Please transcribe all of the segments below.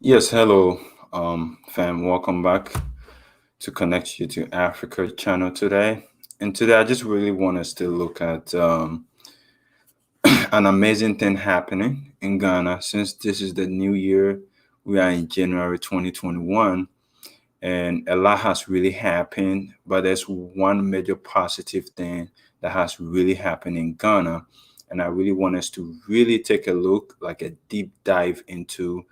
Yes, hello, fam. Welcome back to Connect You to Africa channel today. And today, I just really want us to look at an amazing thing happening in Ghana. Since this is the new year, we are in January 2021, and a lot has really happened. But there's one major positive thing that has really happened in Ghana. And I really want us to really take a look, like a deep dive into,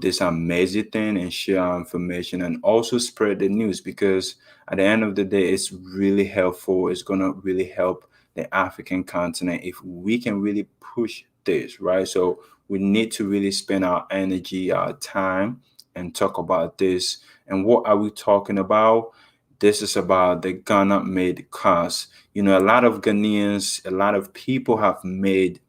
this amazing thing and share our information and also spread the news because at the end of the day, it's really helpful. It's going to really help the African continent if we can really push this, right? So we need to really spend our energy, our time, and talk about this. And what are we talking about? This is about the Ghana made cars. A lot of Ghanaians, a lot of people have made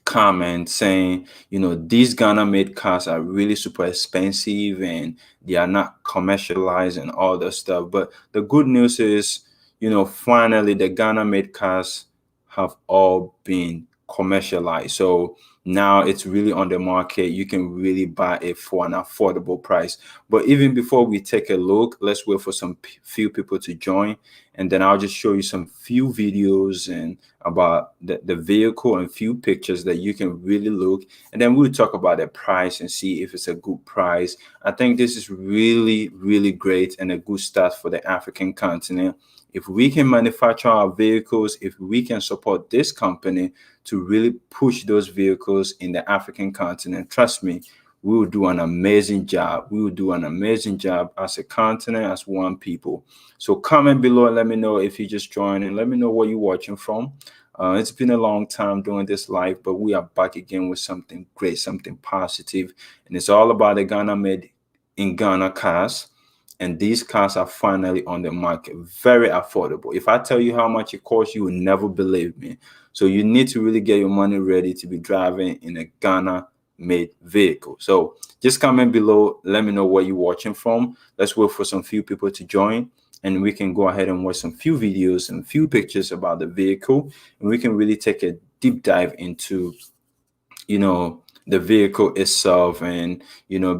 comments saying, these Ghana made cars are really super expensive and they are not commercialized and all that stuff. But the good news is, finally the Ghana made cars have all been commercialized. So now it's really on the market. You can really buy it for an affordable price. But even before we take a look, let's wait for some few people to join, and then I'll just show you some few videos and about the vehicle and few pictures that you can really look, and then we'll talk about the price and see if it's a good price. I think this is really, really great and a good start for the African continent. If we can manufacture our vehicles, if we can support this company to really push those vehicles in the African continent, trust me, we will do an amazing job. We will do an amazing job as a continent, as one people. So comment below and let me know if you just joined, and let me know where you're watching from. It's been a long time doing this live, but we are back again with something great, something positive, and it's all about the Ghana made in Ghana cars. And these cars are finally on the market, very affordable. If I tell you how much it costs, you will never believe me. So you need to really get your money ready to be driving in a Ghana made vehicle. So just comment below, let me know where you're watching from. Let's wait for some few people to join, and we can go ahead and watch some few videos and few pictures about the vehicle, and we can really take a deep dive into the vehicle itself, and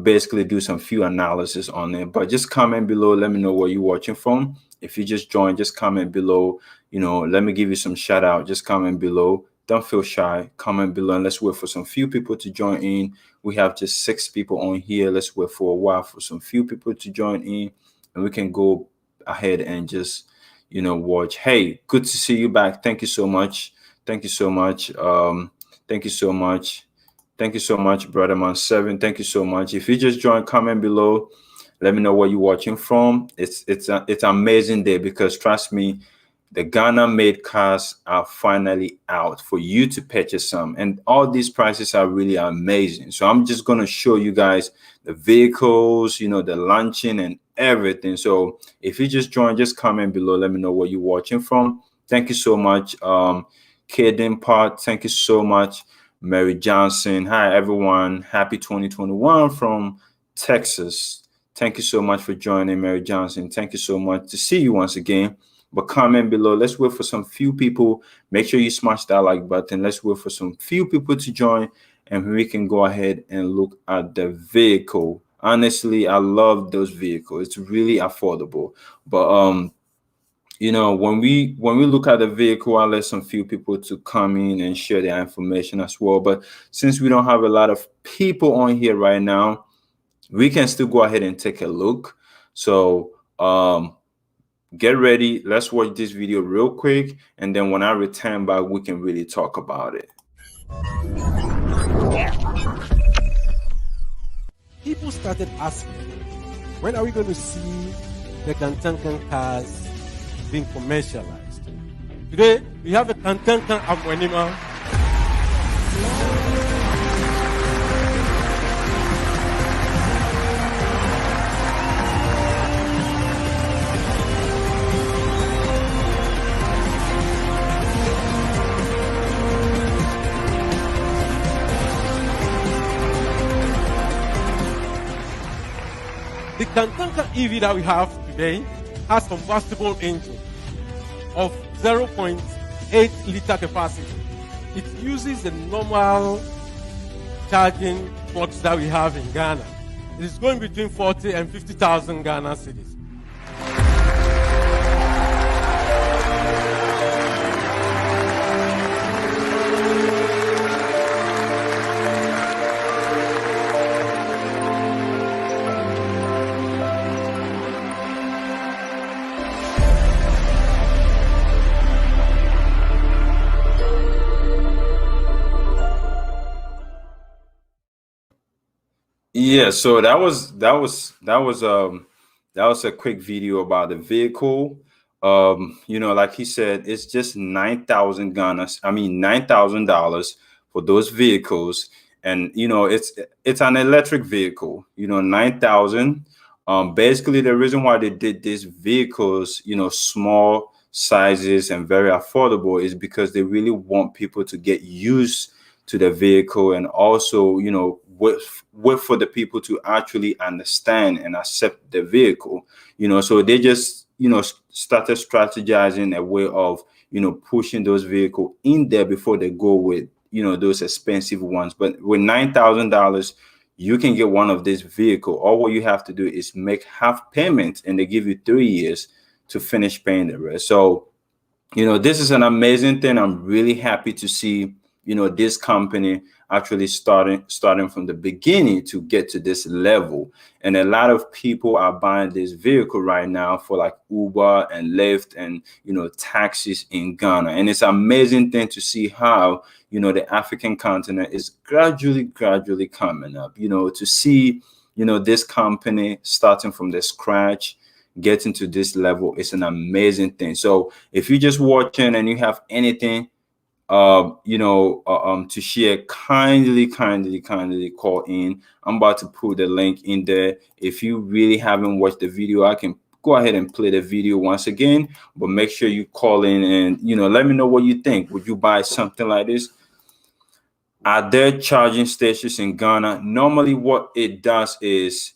basically do some few analysis on it. But just comment below, let me know where you're watching from. If you just joined, just comment below. Let me give you some shout out. Just comment below, don't feel shy, comment below, and let's wait for some few people to join in. We have just 6 people on here. Let's wait for a while for some few people to join in, and we can go ahead and just watch. Hey, good to see you back. Thank you so much. Thank you so much. Thank you so much. Thank you so much, brother man 7. Thank you so much. If you just joined, comment below, let me know where you're watching from. It's an amazing day because trust me, the Ghana made cars are finally out for you to purchase some, and all these prices are really amazing. So I'm just going to show you guys the vehicles, the launching and everything. So if you just joined, just comment below, let me know where you're watching from. Thank you so much. Kaden Part, thank you so much. Mary Johnson, hi everyone, happy 2021 from Texas. Thank you so much for joining, Mary Johnson. Thank you so much to see you once again. But comment below. Let's wait for some few people. Make sure you smash that like button. Let's wait for some few people to join, and we can go ahead and look at the vehicle. Honestly, I love those vehicles. It's really affordable. But when we look at the vehicle, I'll let some few people to come in and share their information as well. But since we don't have a lot of people on here right now, we can still go ahead and take a look. So get ready. Let's watch this video real quick, and then when I return back, we can really talk about it. People started asking, when are we going to see the Kantanka cars being commercialized? Today, we have a Kantanka Amwanima. The Kantanka EV that we have today has combustible engine of 0.8 liter capacity. It uses the normal charging box that we have in Ghana. It is going between 40 and 50,000 Ghana cedis. Yeah, so that was a quick video about the vehicle. Like he said, it's just 9,000 Ghana. I mean $9,000 for those vehicles, and it's an electric vehicle. 9,000. Basically, the reason why they did these vehicles, small sizes and very affordable, is because they really want people to get used to the vehicle, and also wait for the people to actually understand and accept the vehicle. So they just started strategizing a way of pushing those vehicles in there before they go with those expensive ones. But with $9,000, you can get one of these vehicles. All what you have to do is make half payment, and they give you 3 years to finish paying the rest. So this is an amazing thing. I'm really happy to see this company actually starting from the beginning to get to this level. And a lot of people are buying this vehicle right now for like Uber and Lyft and taxis in Ghana. And it's an amazing thing to see how the African continent is gradually coming up. To see this company starting from the scratch, getting to this level, is an amazing thing. So if you're just watching and you have anything to share, kindly call in. I'm about to put the link in there. If you really haven't watched the video, I can go ahead and play the video once again, but make sure you call in and let me know what you think. Would you buy something like this? Are there charging stations in Ghana? Normally what it does is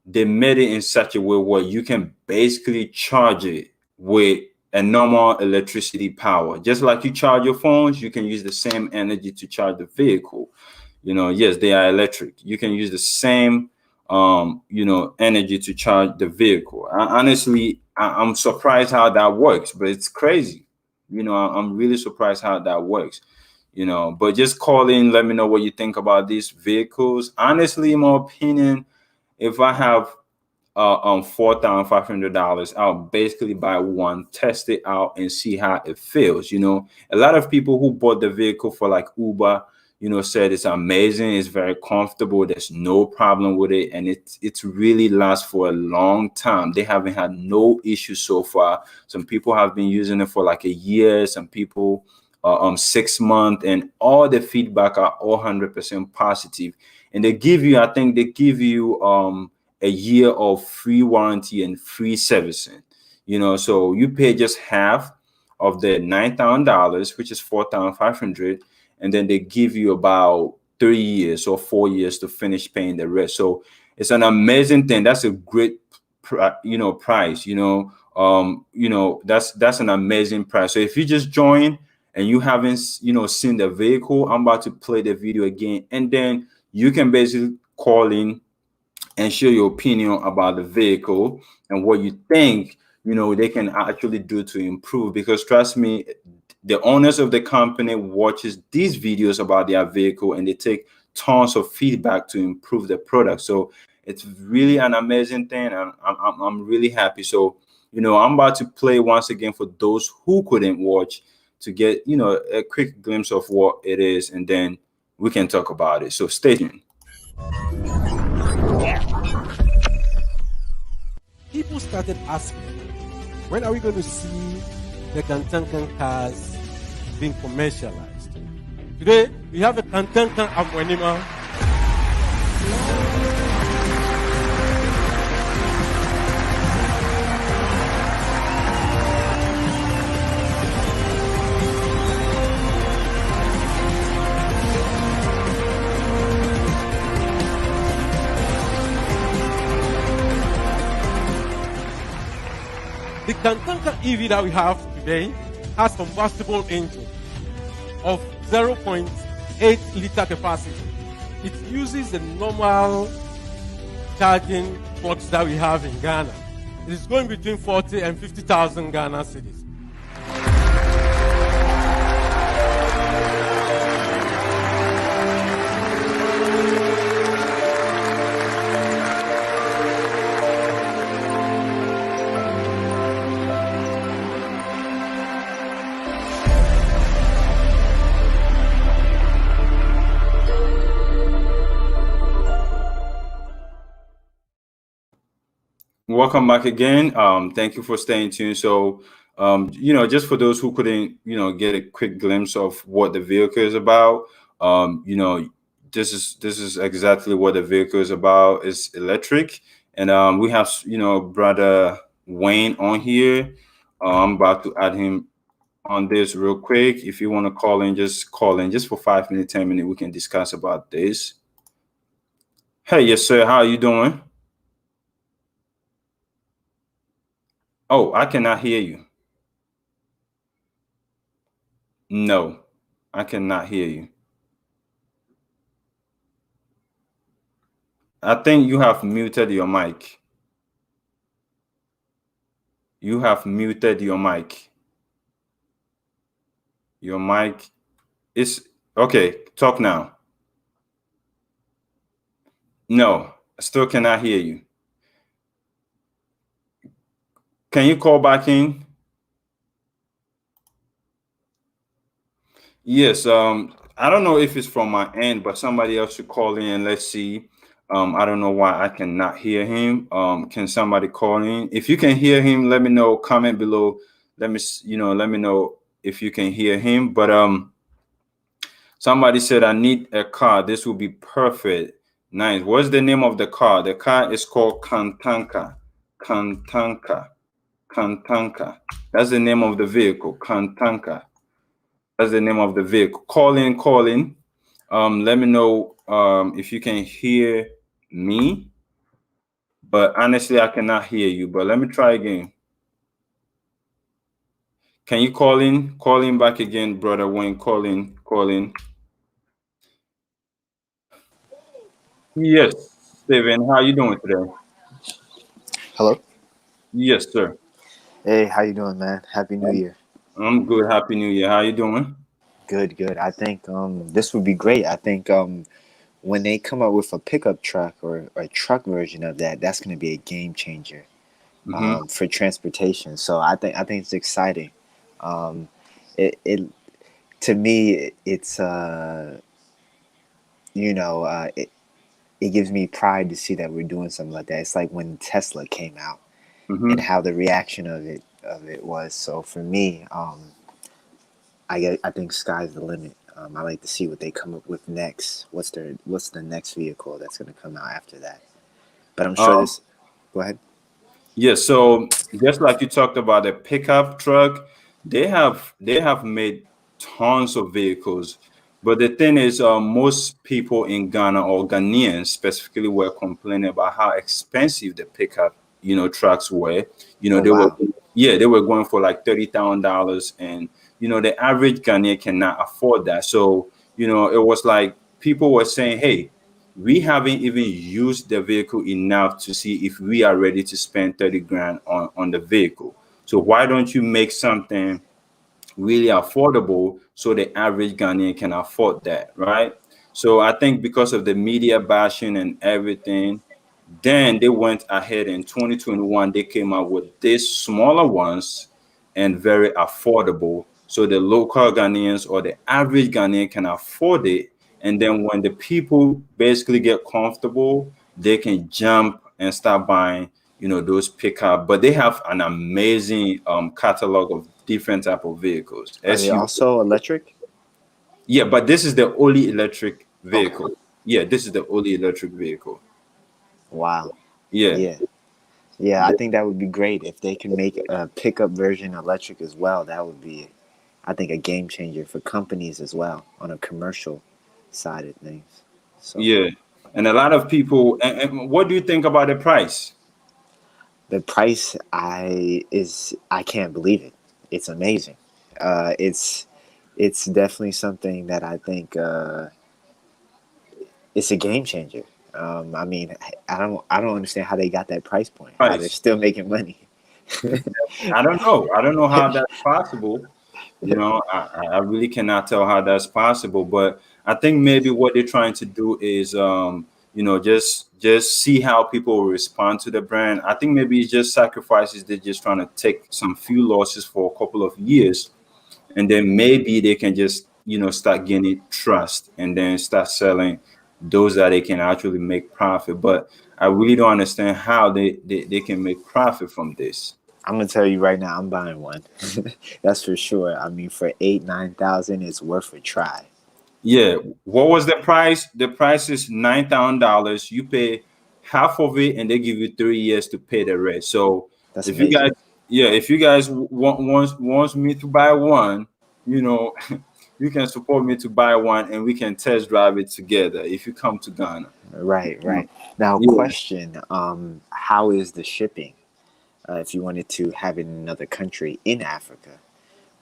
they made it in such a way where you can basically charge it with a normal electricity power. Just like you charge your phones, you can use the same energy to charge the vehicle. Yes, they are electric. You can use the same energy to charge the vehicle. Honestly, I'm surprised how that works, but it's crazy. I'm really surprised how that works. But just call in, let me know what you think about these vehicles. Honestly, in my opinion, if I have $4,500, I'll basically buy one, test it out, and see how it feels. A lot of people who bought the vehicle for like Uber, said it's amazing, it's very comfortable, there's no problem with it, and it's really lasts for a long time. They haven't had no issues so far. Some people have been using it for like a year, some people 6 months, and all the feedback are all 100% positive. And they give you, I think they give you a year of free warranty and free servicing. So you pay just half of the $9,000, which is $4,500, and then they give you about 3 years or 4 years to finish paying the rest. So it's an amazing thing. That's a great price. That's an amazing price. So if you just join and you haven't seen the vehicle, I'm about to play the video again, and then you can basically call in and share your opinion about the vehicle and what you think they can actually do to improve. Because trust me, the owners of the company watches these videos about their vehicle, and they take tons of feedback to improve the product. So it's really an amazing thing, and I'm really happy. So I'm about to play once again for those who couldn't watch, to get a quick glimpse of what it is, and then we can talk about it. So stay tuned. People started asking, when are we going to see the Kantanka cars being commercialized? Today, we have a Kantanka Amwenima. The Kantanka EV that we have today has combustible engine of 0.8 liter capacity. It uses a normal charging clocks that we have in Ghana. It is going between 40 and 50,000 Ghana cedis. Welcome back again. Thank you for staying tuned. So, just for those who couldn't, get a quick glimpse of what the vehicle is about, this is exactly what the vehicle is about. It's electric, and we have, brother Wayne on here. I'm about to add him on this real quick. If you want to call in, just call in, just for 5 minutes, 10 minutes. We can discuss about this. Hey, yes, sir. How are you doing? Oh, I cannot hear you. No, I cannot hear you. I think you have muted your mic. You have muted your mic. Your mic is okay. Talk now. No, I still cannot hear you. Can you call back in? Yes. I don't know if it's from my end, but somebody else should call in and let's see. I don't know why I cannot hear him. Can somebody call in? If you can hear him, let me know. Comment below. Let me know if you can hear him. But somebody said I need a car. This will be perfect. Nice. What's the name of the car? The car is called Kantanka. Kantanka. Kantanka. That's the name of the vehicle. Kantanka. That's the name of the vehicle. Call in, call in. Let me know if you can hear me. But honestly, I cannot hear you. But let me try again. Can you call in? Call in back again, brother Wayne. Call in, call in. Yes, Steven. How you doing today? Hello. Yes, sir. Hey, how you doing, man? Happy New Year. I'm good. Happy New Year. How you doing? Good, good. I think this would be great. I think when they come up with a pickup truck or a truck version of that, that's going to be a game changer Mm-hmm. for transportation. So I think it's exciting. Um, it to me it's it gives me pride to see that we're doing something like that. It's like when Tesla came out and Mm-hmm. how the reaction of it was. So for me, I think sky's the limit. I like to see what they come up with next. What's the next vehicle that's going to come out after that? But I'm sure Um, this. Go ahead. Yeah, so just like you talked about the pickup truck, they have made tons of vehicles. But the thing is, most people in Ghana or Ghanaians specifically were complaining about how expensive the pickup, trucks were. Oh They were, wow. yeah, they were going for like $30,000, and the average Ghanaian cannot afford that. So it was like people were saying, "Hey, we haven't even used the vehicle enough to see if we are ready to spend 30 grand on the vehicle. So why don't you make something really affordable so the average Ghanaian can afford that, right?" So I think because of the media bashing and everything, then they went ahead in 2021, they came out with these smaller ones and very affordable. So the local Ghanaians or the average Ghanaian can afford it. And then when the people basically get comfortable, they can jump and start buying, those pickup. But they have an amazing catalog of different type of vehicles. Are they SUV. also electric? Yeah, but this is the only electric Okay. vehicle. Yeah, this is the only electric vehicle. Wow. Yeah. Yeah. Yeah. I think that would be great if they can make a pickup version electric as well. That would be, I think, a game changer for companies as well on a commercial side of things. So Yeah, and a lot of people. And what do you think about the price? the price I can't believe it. It's amazing. It's definitely something that I think it's a game changer. I mean, I don't understand how they got that price point. How they're Price. still making money. I don't know. I don't know how that's possible. I really cannot tell how that's possible. But I think maybe what they're trying to do is, just see how people will respond to the brand. I think maybe it's just sacrifices. They're just trying to take some few losses for a couple of years, and then maybe they can just start gaining trust, and then start selling those that they can actually make profit. But I really don't understand how they can make profit from this. I'm gonna tell you right now, I'm buying one. That's for sure. I mean, for 8-9 thousand, it's worth a try. Yeah, what was the price? The price is $9,000. You pay half of it, and they give you 3 years to pay the rest. So That's if you guys, amazing. yeah, if you guys wants me to buy one, you know, you can support me to buy one, and we can test drive it together if you come to Ghana. Right, You know, right. Now, yeah. question: how is the shipping? If you wanted to have it in another country in Africa,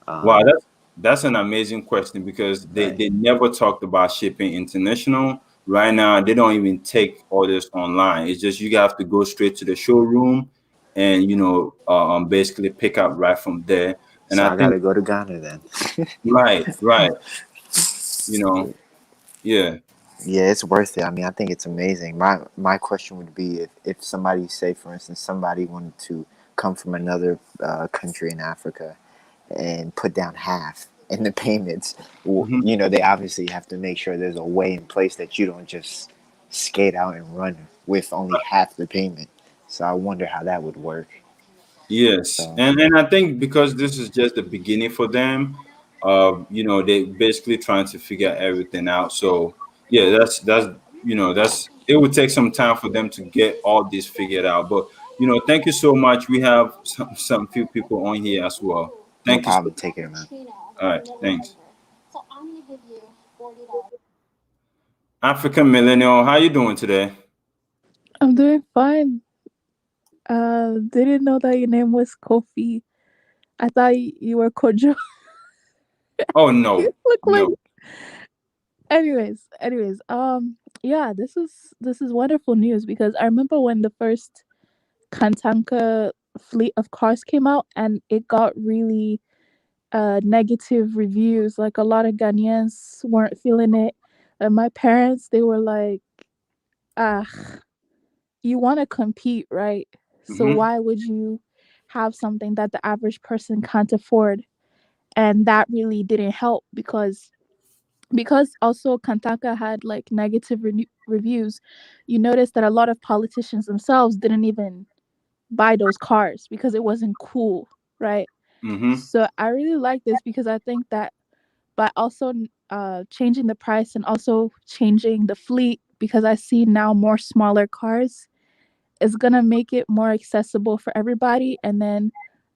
Wow, um, that's an amazing question, because they right? they never talked about shipping international. Right now, they don't even take orders online. It's just you have to go straight to the showroom, and basically pick up right from there. And So I I think gotta go to Ghana then. right, right, you know, yeah. Yeah, it's worth it. I mean, I think it's amazing. My question would be if somebody, say for instance, somebody wanted to come from another country in Africa and put down half in the payments. Mhm. They obviously have to make sure there's a way in place that you don't just skate out and run with only half the payment. So I wonder how that would work. Yes, So and I think because this is just the beginning for them, they basically trying to figure everything out. So yeah, that's it would take some time for them to get all this figured out. But thank you so much. We have some few people on here as well. no Thank you so problem. much. Take care, man. All right, thanks. African millennial, how you doing today? I'm doing fine. Didn't know that your name was Kofi. I thought you were Kojo. Oh You no, look like. no. Anyways. Yeah, this is wonderful news because I remember when the first Kantanka fleet of cars came out and it got really negative reviews. Like a lot of Ghanaians weren't feeling it. And my parents, they were like, ah, you want to compete, right? So Mm-hmm. why would you have something that the average person can't afford? And that really didn't help because also Kantaka had like negative reviews. You notice that a lot of politicians themselves didn't even buy those cars because it wasn't cool, right? Mm-hmm. So I really like this because I think that by also changing the price and also changing the fleet, because I see now more smaller cars, is gonna make it more accessible for everybody. And then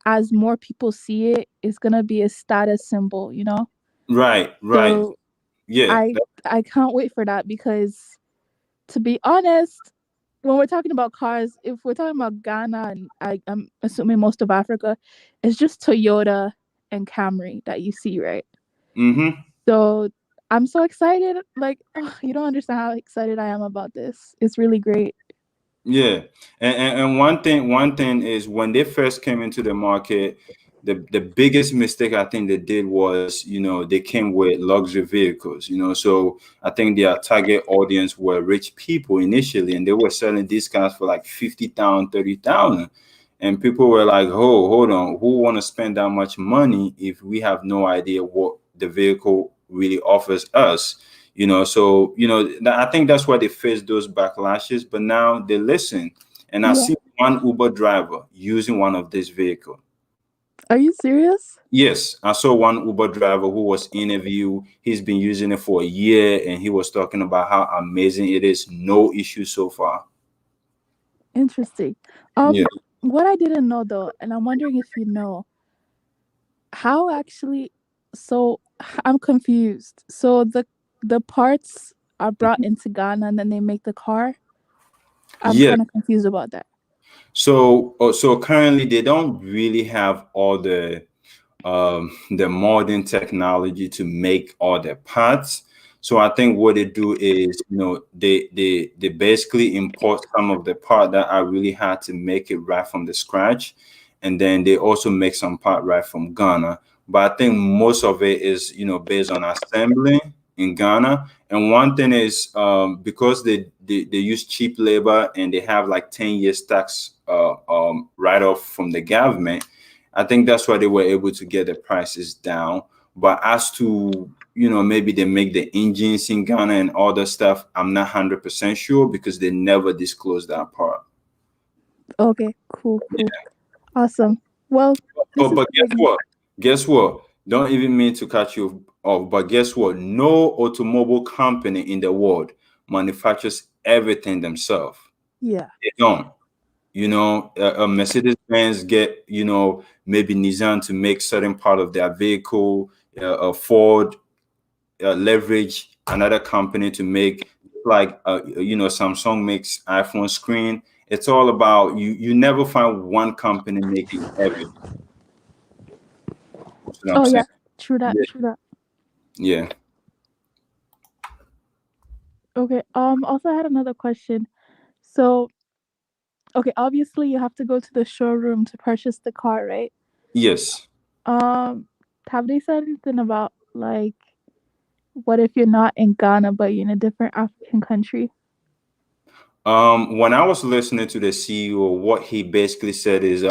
as more people see it, it's gonna be a status symbol, you know? Right, right. So Yeah. I can't wait for that because to be honest, when we're talking about cars, if we're talking about Ghana and I'm assuming most of Africa, it's just Toyota and Camry that you see, right? Mm-hmm. So I'm so excited. Like, you don't understand how excited I am about this. It's really great. Yeah, and one thing is when they first came into the market, the biggest mistake I think they did was they came with luxury vehicles. So I think their target audience were rich people initially, and they were selling these cars for like 50,000, 30,000, and people were like, "Oh, hold on, who want to spend that much money if we have no idea what the vehicle really offers us?" So I think that's why they face those backlashes, but now they listen. And I Yeah. see one Uber driver using one of these vehicles. Are you serious? Yes, I saw one Uber driver who was interviewed. He's been using it for a year, and he was talking about how amazing it is. No issue so far. Interesting. Yeah. What I didn't know though, and I'm wondering if you know, how actually so I'm confused. So the parts are brought into Ghana and then they make the car. I'm Yeah. kind of confused about that. So currently they don't really have all the modern technology to make all the parts. So I think what they do is, they basically import some of the part that I really had to make it right from the scratch, and then they also make some part right from Ghana. But I think most of it is, based on assembly in Ghana. And one thing is, because they use cheap labor and they have like 10 years tax write off from the government. I think that's why they were able to get the prices down. But as to, maybe they make the engines in Ghana and all that stuff, I'm not 100% sure because they never disclosed that part. Okay, cool. Awesome. Well, this is But guess what? Guess what? Don't even mean to cut you off, but guess what? No automobile company in the world manufactures everything themselves. Yeah. They don't. Mercedes Benz get, maybe Nissan to make certain part of their vehicle. Ford leverage another company to make, like, Samsung makes iPhone screen. It's all about you never find one company making everything. That's what I'm saying. Yeah. True that. Yeah. Okay. Also, I had another question. So, okay, obviously you have to go to the showroom to purchase the car, right? Yes. Have they said anything about, like, what if you're not in Ghana but you're in a different African country? When I was listening to the CEO, what he basically said is,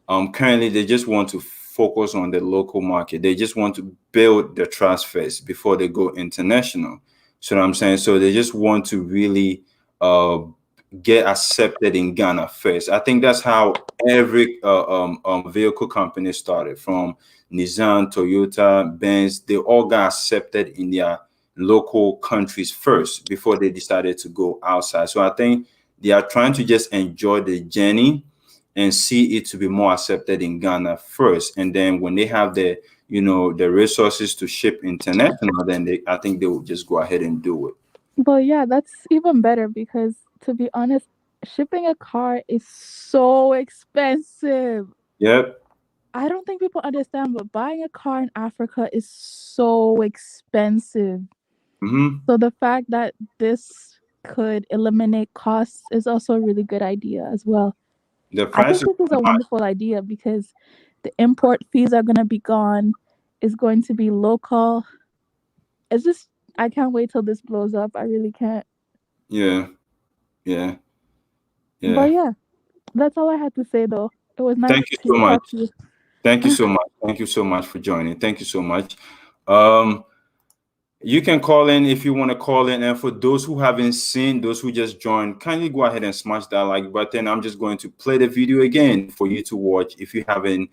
currently they just want to focus on the local market. They just want to build the trust first before they go international. So what I'm saying, so they just want to really get accepted in Ghana first. I think that's how every vehicle company started, from Nissan, Toyota, Benz. They all got accepted in their local countries first before they decided to go outside. So I think they are trying to just enjoy the journey and see it to be more accepted in Ghana first. And then when they have the resources to ship international, then I think they will just go ahead and do it. Well, yeah, that's even better because, to be honest, shipping a car is so expensive. Yep. I don't think people understand, but buying a car in Africa is so expensive. Mm-hmm. So the fact that this could eliminate costs is also a really good idea as well. The I price think this is a wonderful idea because the import fees are going to be gone. It's going to be local. It's just, I can't wait till this blows up. I really can't. Yeah. But yeah, that's all I had to say, though. It was nice Thank you to so much. talk to you. Thank you so much. Thank you so much for joining. Thank you so much. You can call in if you want to call in. And for those who haven't seen, those who just joined, kindly go ahead and smash that like button. I'm just going to play the video again for you to watch if you haven't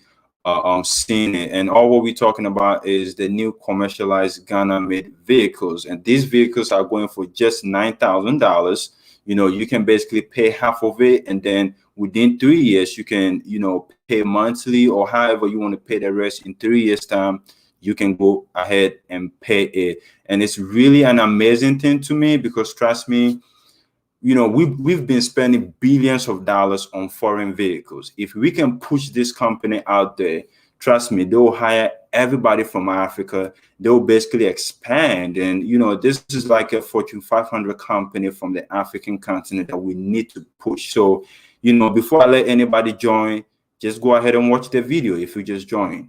seen it. And all what we're talking about is the new commercialized Ghana-made vehicles. And these vehicles are going for just $9,000. You can basically pay half of it, and then within 3 years, you can, pay monthly or however you want to pay the rest. In 3 years' time, you can go ahead and pay it. And it's really an amazing thing to me because, trust me, we've been spending billions of dollars on foreign vehicles. If we can push this company out there, trust me, they'll hire everybody from Africa. They'll basically expand. And, this is like a Fortune 500 company from the African continent that we need to push. So, before I let anybody join, just go ahead and watch the video if you just joined.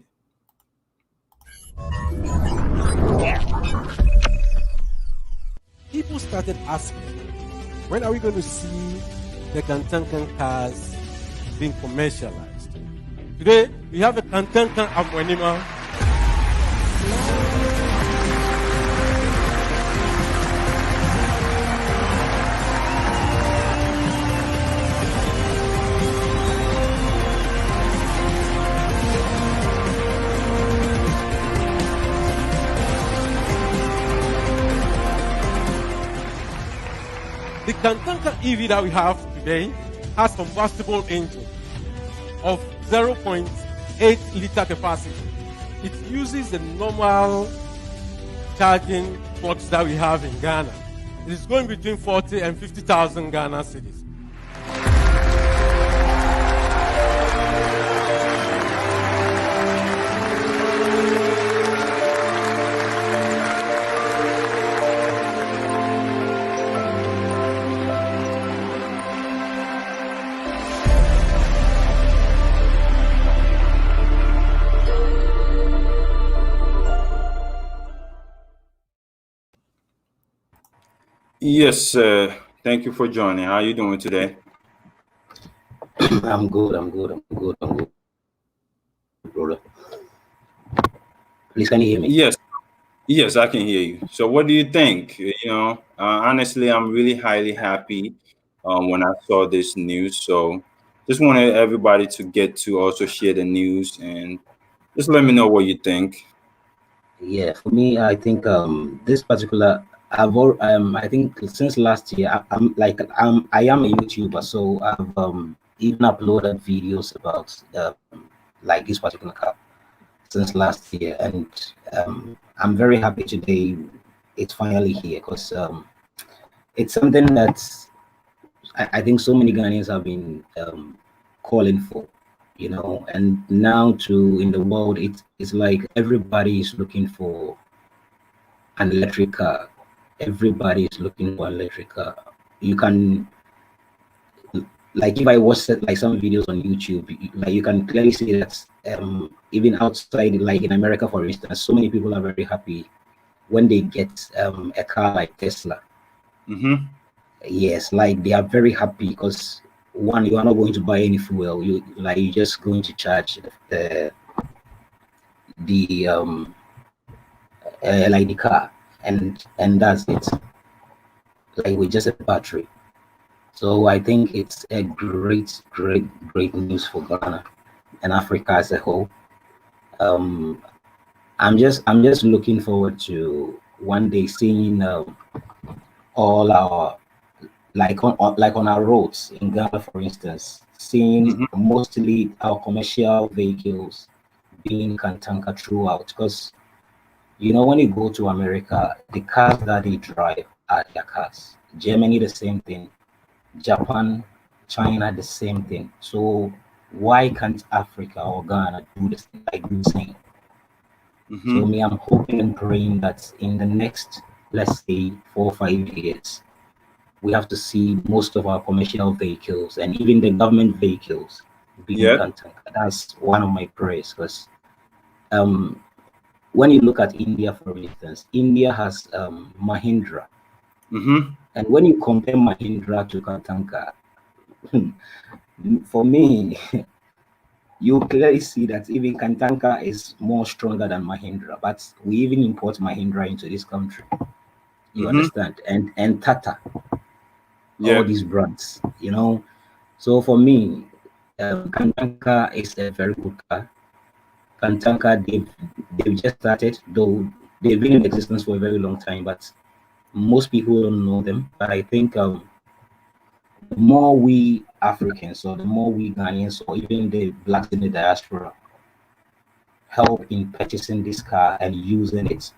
People started asking, when are we going to see the Kantanka cars being commercialized? Today, we have a Kantanka Amwanima. The Kantanka EV that we have today has combustible engine of 0.8 liter capacity. It uses the normal charging ports that we have in Ghana. It is going between 40 and 50,000 Ghana cedis. Yes, thank you for joining. How are you doing today? I'm good. I'm good. I'm good. I'm good, brother. Please, can you hear me? Yes, yes, I can hear you. So, what do you think? Honestly, I'm really highly happy when I saw this news. So, just wanted everybody to get to also share the news and just let me know what you think. Yeah, for me, I think this particular I think since last year I am a YouTuber, so I've even uploaded videos about like this particular car since last year, and I'm very happy today it's finally here because it's something that I think so many Ghanaians have been calling for, and now to in the world, it's like everybody is looking for an electric car. Everybody is looking for an electric car. You can, like, if I watch like some videos on YouTube, like you can clearly see that even outside, like in America, for instance, so many people are very happy when they get a car like Tesla. Mm-hmm. Yes, like they are very happy because one, you are not going to buy any fuel. You're just going to charge the like the car, and that's it. Like with just a battery. So I think it's a great news for Ghana and Africa as a whole. Um, I'm just looking forward to one day seeing all our like on our roads in Ghana, for instance, seeing Mm-hmm. mostly our commercial vehicles being Kantanka throughout. Because when you go to America, the cars that they drive are their cars. Germany, the same thing. Japan, China, the same thing. So why can't Africa or Ghana do this like do the same? So Mm-hmm. me, I'm hoping and praying that in the next, let's say, 4 or 5 years, we have to see most of our commercial vehicles and even the government vehicles being Yep. Kantanka. That's one of my prayers because um, when you look at India, for instance, India has Mahindra. Mm-hmm. And when you compare Mahindra to Kantanka, for me, you clearly see that even Kantanka is more stronger than Mahindra, but we even import Mahindra into this country. You Mm-hmm. understand? And Tata, all Yep. these brands, So for me, Kantanka is a very good car. Kantanka, they've just started, though they've been in existence for a very long time, but most people don't know them. But I think the more we Africans or the more we Ghanaians or even the blacks in the diaspora help in purchasing this car and using it,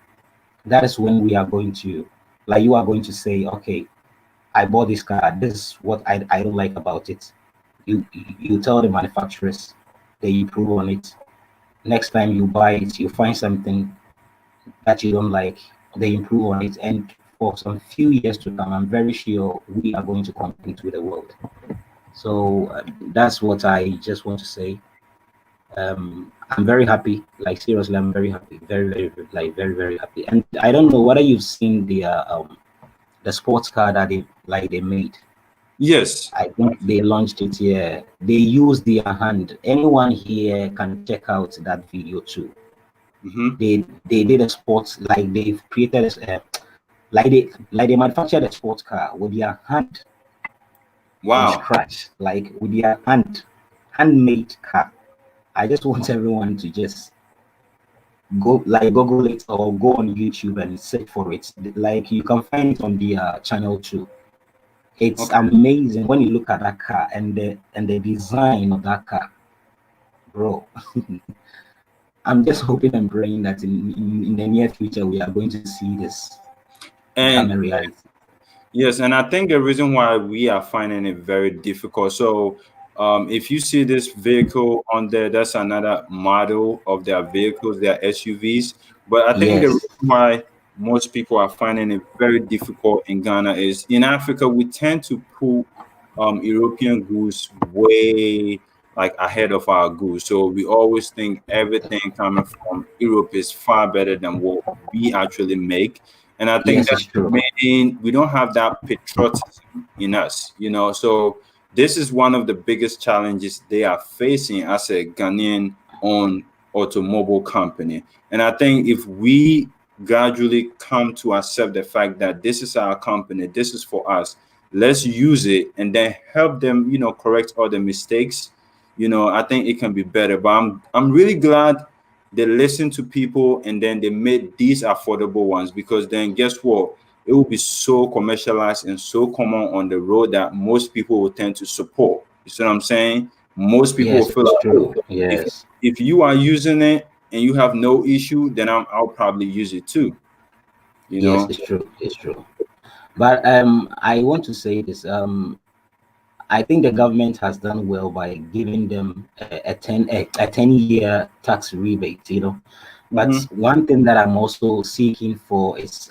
that is when we are going to, like, you are going to say, okay, I bought this car. This is what I don't like about it. You tell the manufacturers, they improve on it. Next time you buy it, you find something that you don't like, they improve on it. And for some few years to come, I'm very sure we are going to compete with the world. So that's what I just want to say. I'm very happy. Like seriously, I'm very happy. Very happy. And I don't know whether you've seen the sports car that they made. Yes. I think they launched it here. They used their hand. Anyone here can check out that video too. Mm-hmm. They did a sports like they've created like they manufactured a sports car with their hand from Wow. scratch, like with their handmade car. I just want everyone to just go like Google it or go on YouTube and search for it. Like you can find it on the channel too. It's Okay. amazing when you look at that car and the design of that car, bro. I'm just hoping and praying that in the near future we are going to see this become And a reality. yes, and I think the reason why we are finding it very difficult. So, if you see this vehicle on there, that's another model of their vehicles, their SUVs. But I think the Yes, reason why most people are finding it very difficult in Ghana is in Africa, we tend to put European goods way like ahead of our goods. So we always think everything coming from Europe is far better than what we actually make. And I think yes, that's it's true. we don't have that patriotism in us, So this is one of the biggest challenges they are facing as a Ghanaian owned automobile company. And I think if we gradually come to accept the fact that this is our company, this is for us, let's use it and then help them, correct all the mistakes. I think it can be better. But I'm really glad they listened to people and then they made these affordable ones, because then guess what? It will be so commercialized and so common on the road that most people will tend to support. You see what I'm saying? Most people will Yes, feel it's like, true. oh, if Yes, if you are using it and you have no issue, then I'll probably use it too. You yes, know? it's true. It's true. But I want to say this. I think the government has done well by giving them a 10-year tax rebate, But Mm-hmm. one thing that I'm also seeking for is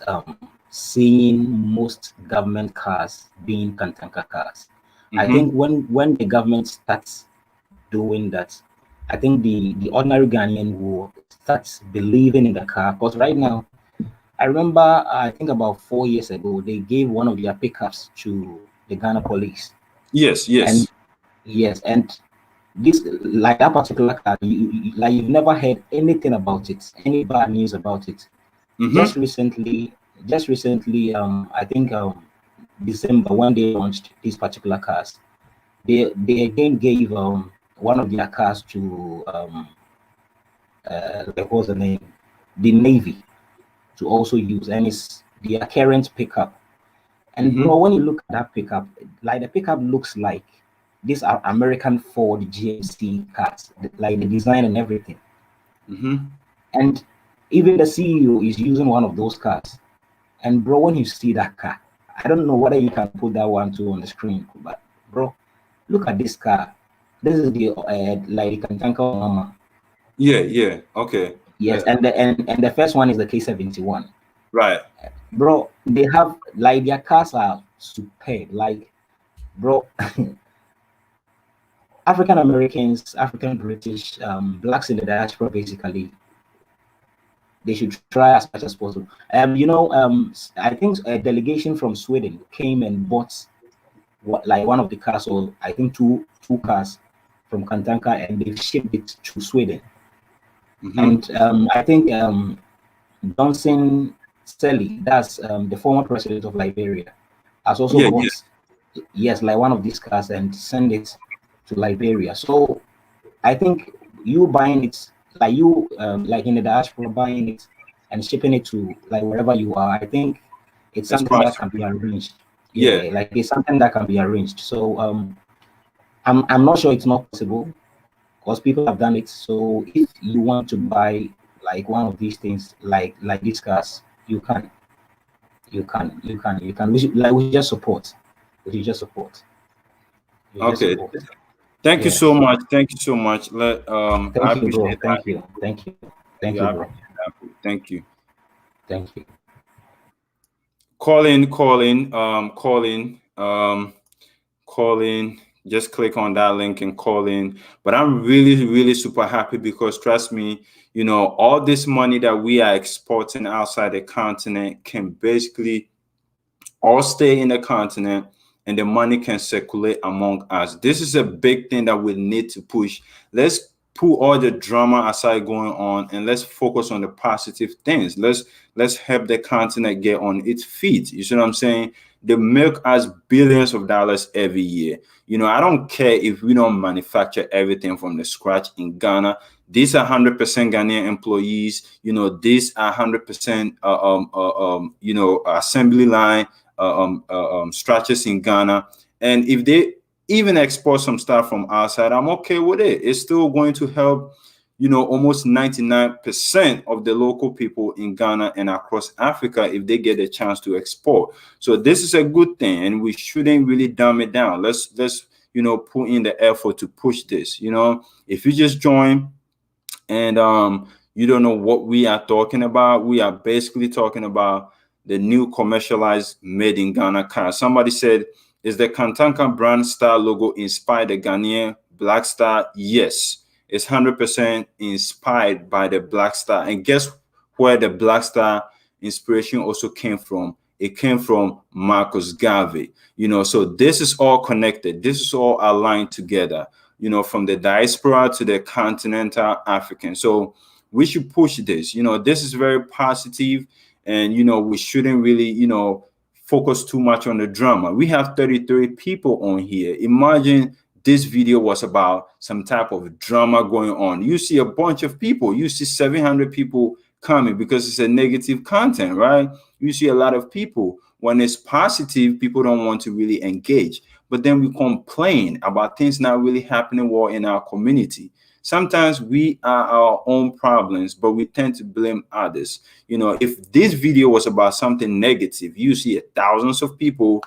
seeing most government cars being Kantanka cars. I think Mm-hmm. when the government starts doing that, I think the ordinary Ghanaian will start believing in the car. Because right now, I remember I think about 4 years ago, they gave one of their pickups to the Ghana police. Yes, And yes. yes, and this like that particular car, like you've never heard anything about it, any bad news about it. Just Mm-hmm. recently, I think December when they launched these particular cars, they again gave one of their cars to like what's the name, the Navy to also use, and it's their current pickup. And bro, Mm-hmm. when you look at that pickup, like the pickup looks like these are American Ford GMC cars, like the design and everything. Mm-hmm. And even the CEO is using one of those cars. And bro, when you see that car, I don't know whether you can put that one too on the screen, but bro, look at this car. This is the like the Kantanka Mama. Yeah, yeah. Okay. Yes, and the first one is the K71. Right. Bro, they have like their cars are superb. Like, bro, African Americans, African British, blacks in the diaspora, basically, they should try as much as possible. I think a delegation from Sweden came and bought like one of the cars, or I think two cars from Kantanka, and they shipped it to Sweden. Mm-hmm. And I think Johnson Seli, that's the former president of Liberia, has also Yeah, yeah. bought, yes, like one of these cars and send it to Liberia. So I think you buying it, like you like in the diaspora buying it and shipping it to like wherever you are, I think it's It's something that can possible. be arranged. Yeah. Yeah, like it's something that can be arranged. So I'm not sure it's not possible because people have done it. So if you want to buy like one of these things, like these cars, you can. We should just support. We should just support. We just Okay. support. Thank you so Yes. much. Thank you so much. I Thank you, bro. appreciate Thank that. you. Thank you. Thank Yeah, you, I bro. appreciate that. Thank you. Thank you. Call in. Just click on that link and call in. But I'm really, really super happy because trust me, all this money that we are exporting outside the continent can basically all stay in the continent and the money can circulate among us. This is a big thing that we need to push. Let's put all the drama aside going on and let's focus on the positive things. Let's help the continent get on its feet. You see what I'm saying? The milk has billions of dollars every year. I don't care if we don't manufacture everything from the scratch in Ghana. These are 100% Ghanaian employees. These are 100% assembly line structures in Ghana. And if they even export some stuff from outside, I'm okay with it. It's still going to help, almost 99% of the local people in Ghana and across Africa if they get a chance to export. So this is a good thing, and we shouldn't really dumb it down. Let's put in the effort to push this. If you just join and you don't know what we are talking about, we are basically talking about the new commercialized made in Ghana car. Somebody said, is the Kantanka brand star logo inspired the Ghanaian Black Star? Yes, it's 100% inspired by the Black Star. And guess where the Black Star inspiration also came from? it came from Marcus Garvey. So this is all connected. This is all aligned together, from the diaspora to the continental African. So we should push this. This is very positive, and we shouldn't really, focus too much on the drama. We have 33 people on here. Imagine this video was about some type of drama going on. You see a bunch of people. You see 700 people coming because it's a negative content, right? You see a lot of people. When it's positive, people don't want to really engage. But then we complain about things not really happening well in our community. Sometimes we are our own problems, but we tend to blame others. If this video was about something negative, you see thousands of people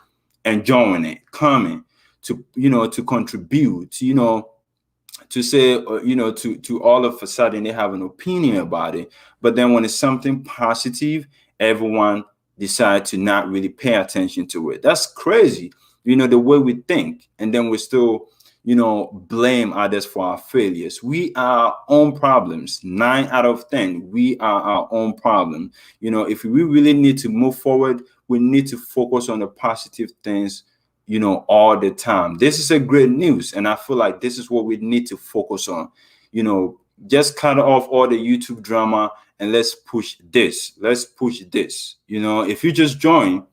enjoying it, coming to, to contribute, to say, to all of a sudden they have an opinion about it. But then when it's something positive, everyone decide to not really pay attention to it. That's crazy, the way we think. And then we still, blame others for our failures. We are our own problems. 9 out of 10, we are our own problem. If we really need to move forward, we need to focus on the positive things, all the time. This is a great news. And I feel like this is what we need to focus on. Just cut off all the YouTube drama and let's push this. Let's push this. If you just join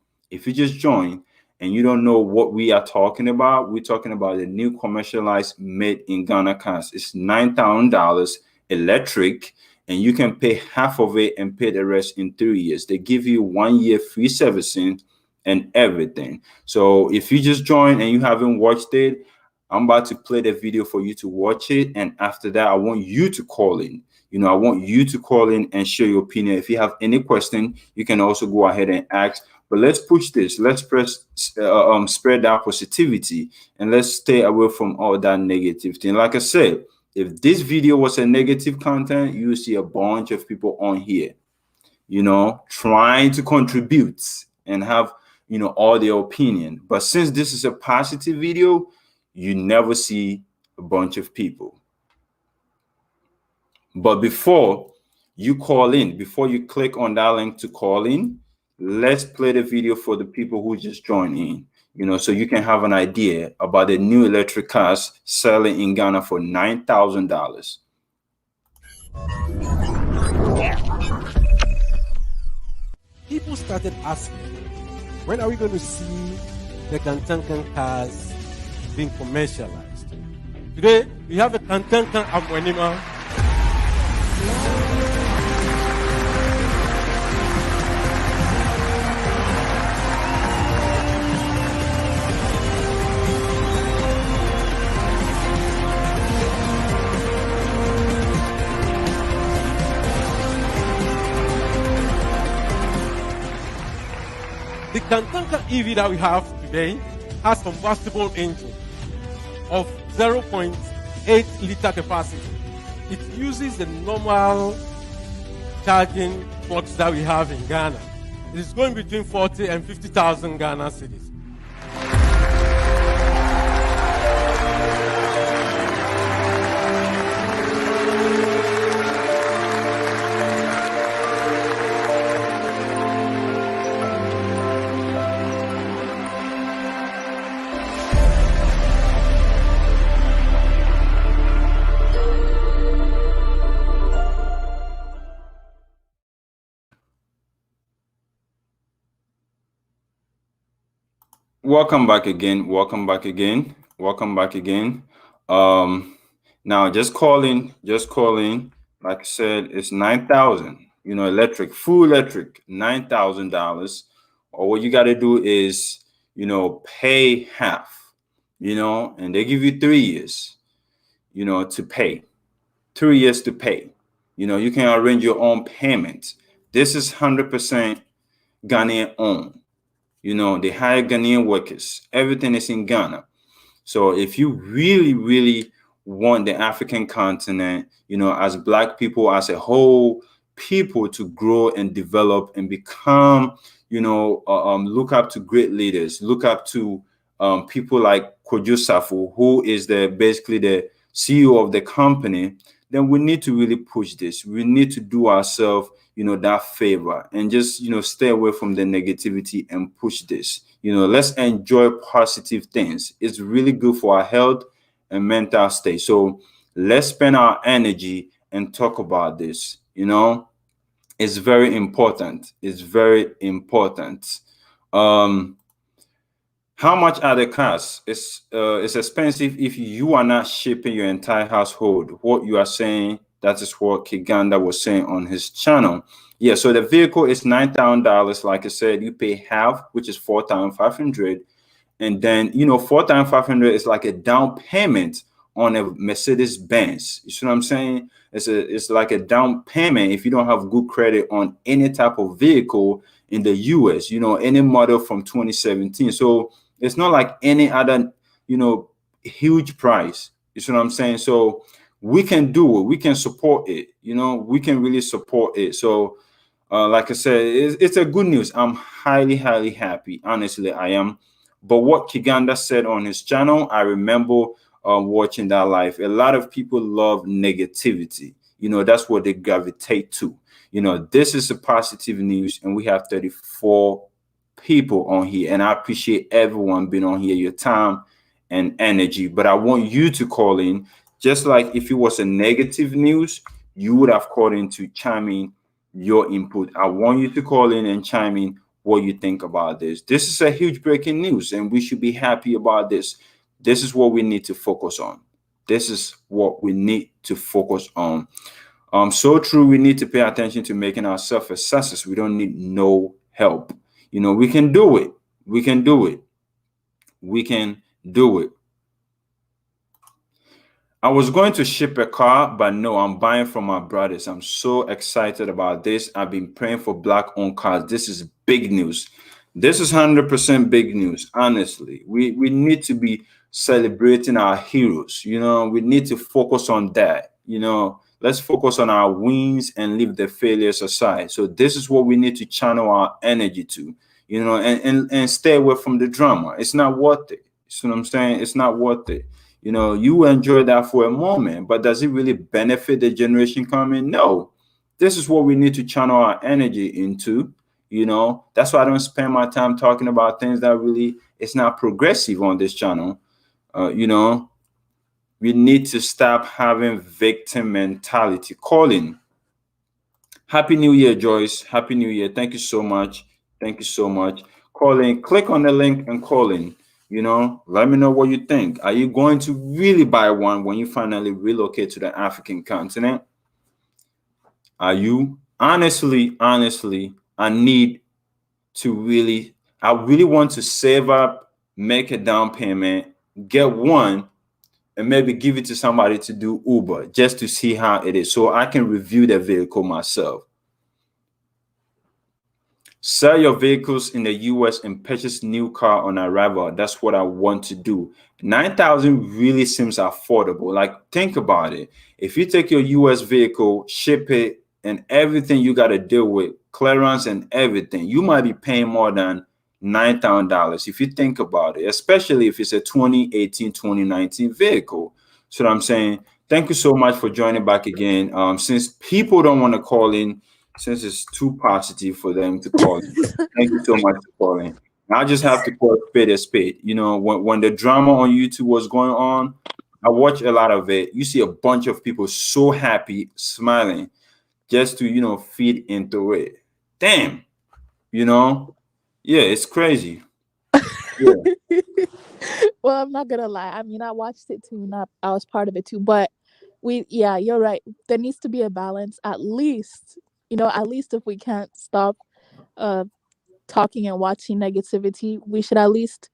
and you don't know what we are talking about, we're talking about the new commercialized made in Ghana cars. It's $9,000 electric, and you can pay half of it and pay the rest in 3 years. They give you 1 year free servicing and everything. So if you just joined and you haven't watched it, I'm about to play the video for you to watch it. And after that, I want you to call in. I want you to call in and share your opinion. If you have any question, you can also go ahead and ask. But let's push this. Let's spread that positivity, and let's stay away from all that negativity. And like I said, if this video was a negative content, you see a bunch of people on here, trying to contribute and have, all their opinion. But since this is a positive video, you never see a bunch of people. But before you call in, before you click on that link to call in, let's play the video for the people who just joined in, so you can have an idea about the new electric cars selling in Ghana for $9,000. People started asking, when are we going to see the Kantanka cars being commercialized? Today, we have a Kantanka Amwanima. The Kantanka EV that we have today has combustible engine of 0.8 liter capacity. It uses the normal charging ports that we have in Ghana. It is going between 40 and 50,000 Ghana cedis. Welcome back again. Now just calling. Like I said, it's 9,000, electric, full electric, $9,000. Or what you got to do is, pay half, and they give you 3 years, to pay. 3 years to pay. You can arrange your own payment. This is 100% Ghanaian owned. They hire Ghanaian workers. Everything is in Ghana. So if you really, really want the African continent, as Black people, as a whole people to grow and develop and become, look up to great leaders, look up to people like Kojo Safo, who is basically the CEO of the company. then we need to really push this. We need to do ourselves, that favor, and just, stay away from the negativity and push this. Let's enjoy positive things. It's really good for our health and mental state. So let's spend our energy and talk about this. It's very important. It's very important. Um, how much are the costs? It's expensive if you are not shipping your entire household. What you are saying, that is what Kiganda was saying on his channel. Yeah, so the vehicle is $9,000. Like I said, you pay half, which is 4,500, and then 4,500 is like a down payment on a Mercedes Benz. You see what I'm saying? It's like a down payment if you don't have good credit on any type of vehicle in the US. Any model from 2017. So it's not like any other huge price. You see what I'm saying? So we can do it. We can support it. We can really support it. So like I said, it's a good news. I'm highly, highly happy. Honestly, I am. But what Kiganda said on his channel, I remember watching that live. A lot of people love negativity. That's what they gravitate to. This is a positive news, and we have 34 people on here. And I appreciate everyone being on here, your time and energy. But I want you to call in, just like if it was a negative news, you would have called in to chime in your input. I want you to call in and chime in what you think about this. This is a huge breaking news, and we should be happy about this. This is what we need to focus on. This is what we need to focus on. So true. We need to pay attention to making ourselves a success. We don't need no help. We can do it. We can do it. We can do it. I was going to ship a car, but no, I'm buying from my brothers. I'm so excited about this. I've been praying for black-owned cars. This is big news. This is 100% big news, honestly. We need to be celebrating our heroes. We need to focus on that. Let's focus on our wins and leave the failures aside. So this is what we need to channel our energy to, and stay away from the drama. It's not worth it. You see what I'm saying? It's not worth it. You enjoy that for a moment, but does it really benefit the generation coming? No. This is what we need to channel our energy into. That's why I don't spend my time talking about things that really it's not progressive on this channel. We need to stop having victim mentality. Calling. Happy New Year, Joyce. Happy New Year. Thank you so much. Thank you so much. Calling. Click on the link and call in. Let me know what you think. Are you going to really buy one when you finally relocate to the African continent? Are you? Honestly, I really want to save up, make a down payment, get one, and maybe give it to somebody to do Uber just to see how it is so I can review the vehicle myself. Sell your vehicles in the US and purchase new car on arrival. That's what I want to do. 9,000 really seems affordable. Like, think about it. If you take your US vehicle, ship it, and everything you got to deal with, clearance and everything, you might be paying more than $9,000 if you think about it, especially if it's a 2018, 2019 vehicle. So what I'm saying, thank you so much for joining back again. Since people don't want to call in, since it's too positive for them to call in, thank you so much for calling. I just have to call a spade a spade. When the drama on YouTube was going on, I watched a lot of it. You see a bunch of people so happy, smiling, just to feed into it. Damn, yeah, it's crazy. Yeah. Well, I'm not gonna lie. I mean, I watched it too. Not I was part of it too. But yeah, you're right. There needs to be a balance. At least, at least if we can't stop uh talking and watching negativity, we should at least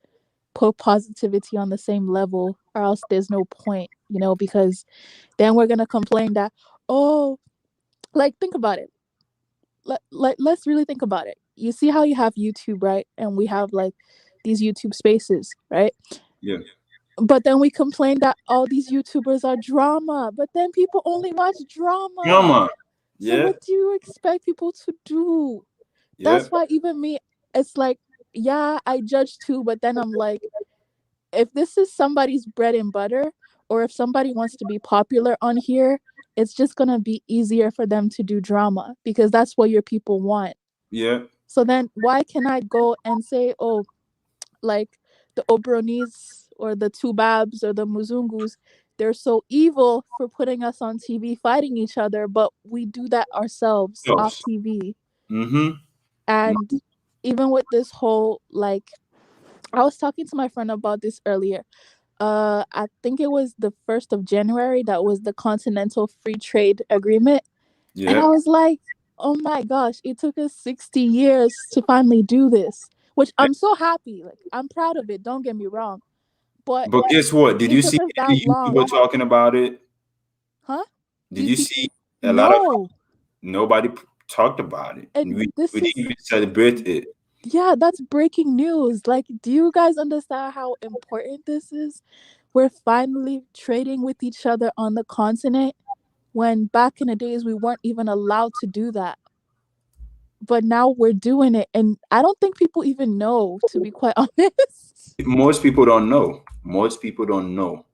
put positivity on the same level, or else there's no point. Because then we're gonna complain that, oh, like, think about it. Let's really think about it. You see how you have YouTube, right? And we have like these YouTube spaces, right? Yeah. But then we complain that all these YouTubers are drama, but then people only watch drama. Drama. So Yeah. what do you expect people to do? Yeah. That's why even me, it's like, yeah, I judge too, but then I'm like, if this is somebody's bread and butter, or if somebody wants to be popular on here, it's just gonna be easier for them to do drama because that's what your people want. Yeah. So then why can I go and say, oh, like the Obronis or the Tubabs or the Muzungus, they're so evil for putting us on TV fighting each other, but we do that ourselves off Yes. TV. Mm-hmm. And even with this whole, like, I was talking to my friend about this earlier. I think it was the 1st of January that was the Continental Free Trade Agreement. And I Yeah. was like, oh my gosh, it took us 60 years to finally do this, which I'm so happy. Like, I'm proud of it. Don't get me wrong. But But guess what? Did it you took see us that any long. YouTuber talking about it? Huh? Did You you see? see a lot of No. nobody talked about it? And We this didn't is, even celebrate it. yeah, that's breaking news. Like, do you guys understand how important this is? We're finally trading with each other on the continent when back in the days we weren't even allowed to do that. But now we're doing it. And I don't think people even know, to be quite honest. Most people don't know. Most people don't know.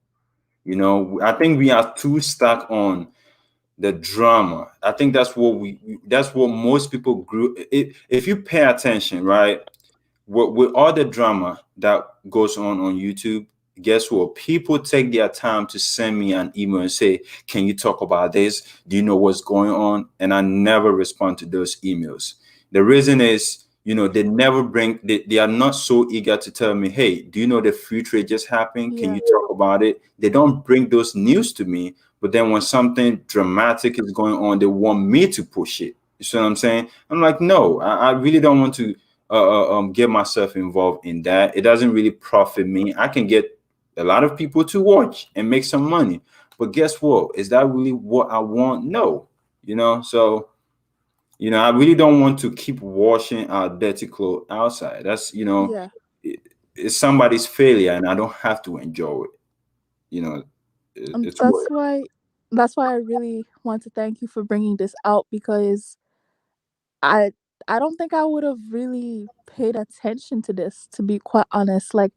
You know, I think we are too stuck on the drama. I think that's what that's what most people grew. If you pay attention, right, with all the drama that goes on YouTube, guess what? People take their time to send me an email and say, "Can you talk about this? Do you know what's going on?" And I never respond to those emails. The reason is, they never bring. They are not so eager to tell me, "Hey, do you know the free trade just happened? Can Yeah. you talk about it?" They don't bring those news to me. But then when something dramatic is going on, they want me to push it. You see what I'm saying? I'm like, no, I really don't want to get myself involved in that. It doesn't really profit me. I can get a lot of people to watch and make some money, but guess what? Is that really what I want? No, So I really don't want to keep washing our dirty clothes outside. That's Yeah. it, it's somebody's failure, and I don't have to enjoy it. You know, And it's work. that's why I really want to thank you for bringing this out because I I don't think I would have really paid attention to this, to be quite honest. Like,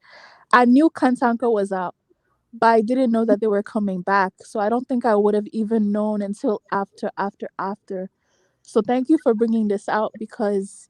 I knew Kantanka was out, but I didn't know that they were coming back. So I don't think I would have even known until after. So thank you for bringing this out because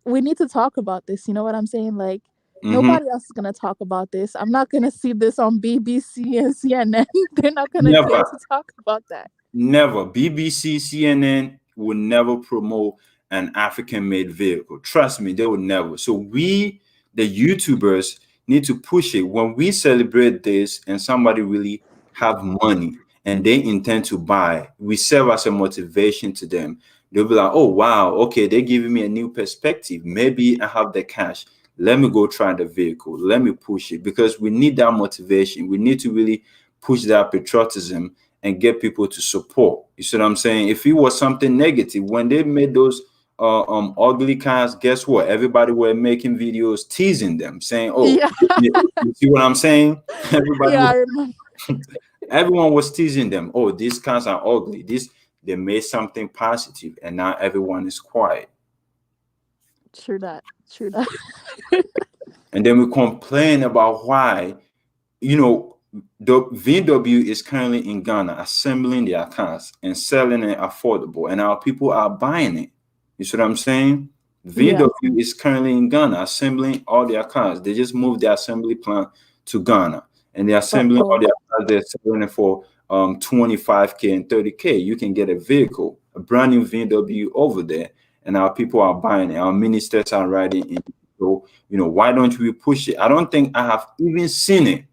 we need to talk about this. You know what I'm saying? Like, Hmm. nobody else is gonna talk about this. I'm not gonna see this on BBC and CNN. They're not gonna care Never. to talk about that. Never. BBC, CNN will never promote an African made vehicle. Trust me, they will never. So we, the YouTubers, need to push it. When we celebrate this and somebody really have money and they intend to buy, we serve as a motivation to them. They'll be like, oh wow, okay, they're giving me a new perspective. Maybe I have the cash. Let me go try the vehicle. Let me push it because we need that motivation. We need to really push that patriotism and get people to support. You see what I'm saying? If it was something negative, when they made those ugly cars, guess what? Everybody were making videos teasing them, saying, "Oh, Yeah, you see what I'm saying?" Everybody, yeah, I remember. everyone was teasing them. Oh, these cars are ugly. This they made something positive, and now everyone is quiet. True that. True that. And then we complain about why the VW is currently in Ghana assembling their cars and selling it affordable, and our people are buying it. You see what I'm saying? Yeah, VW is currently in Ghana assembling all their cars. They just moved their assembly plant to Ghana, and they're but assembling all oh, their cars. They're selling it for 25K and 30K. You can get a vehicle, a brand new VW over there, and our people are buying it. Our ministers are riding in. So, why don't we push it? I don't think I have even seen it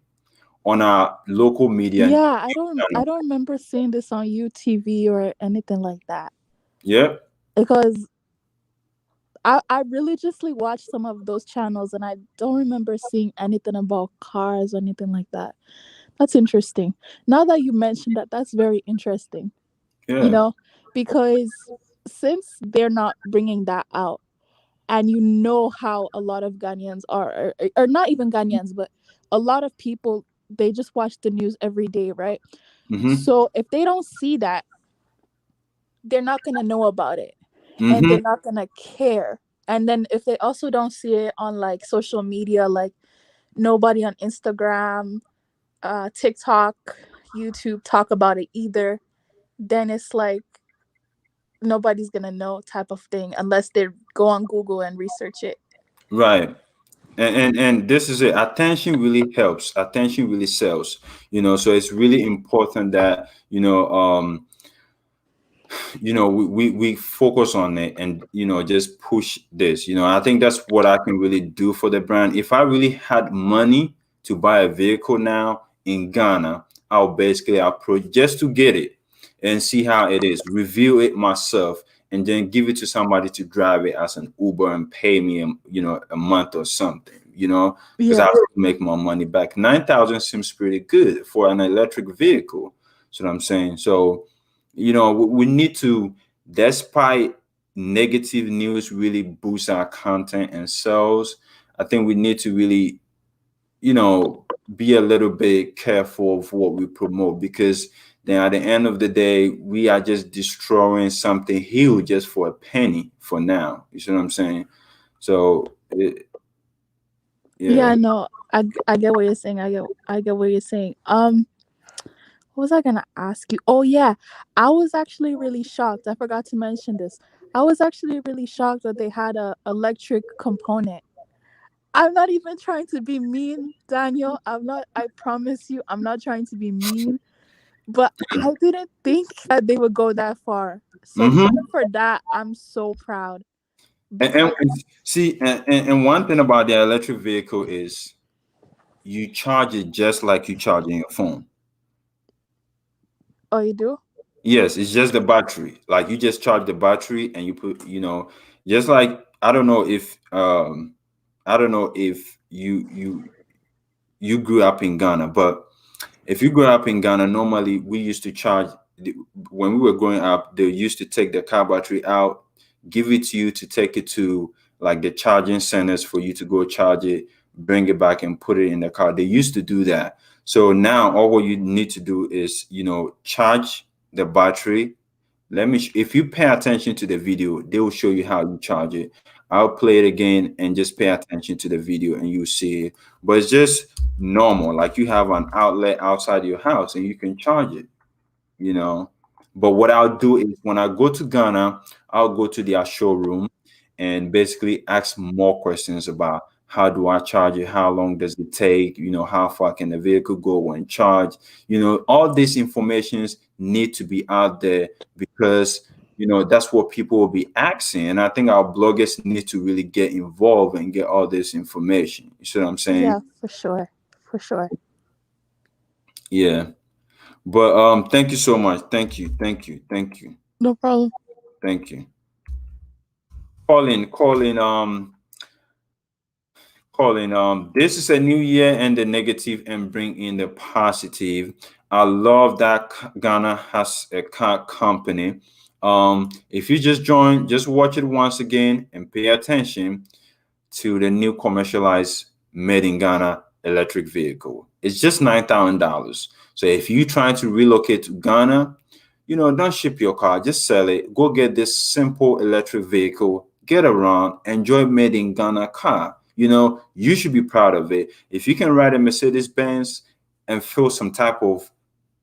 on our local media yeah. I channel. don't remember seeing this on UTV or anything like that Yep. because I religiously watch some of those channels and I don't remember seeing anything about cars or anything like that. That's interesting. Now that you mentioned that, that's very interesting. You Yeah. know, because since they're not bringing that out, and you know how a lot of Ghanaians are, or not even Ghanaians, but a lot of people, they just watch the news every day, right? Mm-hmm. So if they don't see that, they're not gonna know about it, and Mm-hmm. they're not gonna care. And then if they also don't see it on like social media, like nobody on Instagram, TikTok, YouTube talk about it either, then it's like nobody's gonna know type of thing unless they go on Google and research it. Right. And this is it. Attention really helps. Attention really sells. So it's really important that we focus on it, and just push this. I think that's what I can really do for the brand. If I really had money to buy a vehicle now in Ghana, I'll basically approach just to get it and see how it is, review it myself, and then give it to somebody to drive it as an Uber and pay me a month or something, because I Yeah. have to make my money back. 9,000 seems pretty good for an electric vehicle. That's what I'm saying. So we need to, despite negative news really boost our content and sales, I think we need to really be a little bit careful of what we promote, because then at the end of the day we are just destroying something huge just for a penny for now. You see what I'm saying? So Yeah, yeah. no, I get what you're saying. I get what you're saying. What was I gonna ask you? Oh yeah, I was actually really shocked. I forgot to mention this. I was actually really shocked that they had a electric component. I'm not even trying to be mean, Daniel. I'm not. I promise you, I'm not trying to be mean. But I didn't think that they would go that far. So Hmm. even for that, I'm so proud And because see, and one thing about the electric vehicle is you charge it just like you charging your phone. oh, you do? Yes, it's just the battery. Like you just charge the battery and you put, just like I don't know if you grew up in Ghana, but if you grew up in Ghana, normally we used to charge when we were growing up, they used to take the car battery out, give it to you to take it to like the charging centers for you to go charge it, bring it back and put it in the car. They used to do that. So now all what you need to do is, charge the battery. If you pay attention to the video, they will show you how you charge it. I'll play it again and just pay attention to the video and you see it. But it's just normal. Like you have an outlet outside your house and you can charge it, you know. But what I'll do is when I go to Ghana, I'll go to their showroom and basically ask more questions about how do I charge it, how long does it take, how far can the vehicle go when charged. All these informations need to be out there because that's what people will be asking. And I think our bloggers need to really get involved and get all this information. You see what I'm saying? Yeah, for sure, for sure. Yeah. But thank you so much. Thank you. Thank you. Thank you. No problem. Thank you. Colin, this is a new year and the negative and bring in the positive. I love that Ghana has a car company. If you just join, just watch it once again and pay attention to the new commercialized made in Ghana electric vehicle. It's just $9,000. So if you're trying to relocate to Ghana, don't ship your car, just sell it. Go get this simple electric vehicle, get around, enjoy made in Ghana car. You should be proud of it. If you can ride a Mercedes Benz and feel some type of,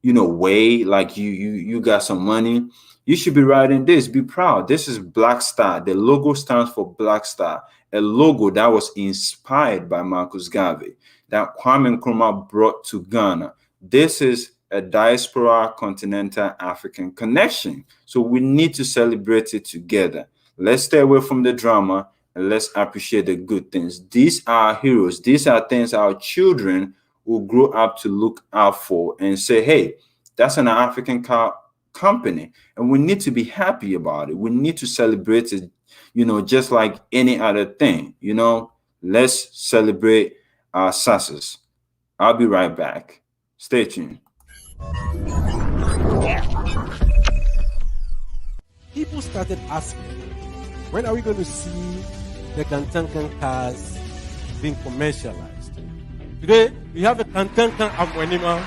way like you got some money, you should be riding this. Be proud. This is Black Star. The logo stands for Black Star, a logo that was inspired by Marcus Garvey, that Kwame Nkrumah brought to Ghana. This is a diaspora continental African connection. So we need to celebrate it together. Let's stay away from the drama and let's appreciate the good things. These are heroes. These are things our children will grow up to look out for and say, hey, that's an African car company. And we need to be happy about it. We need to celebrate it, just like any other thing. Let's celebrate our success. I'll be right back. Stay tuned. People started asking, when are we going to see the Kantanka cars being commercialized? Today, we have a Kantanka Amwenima.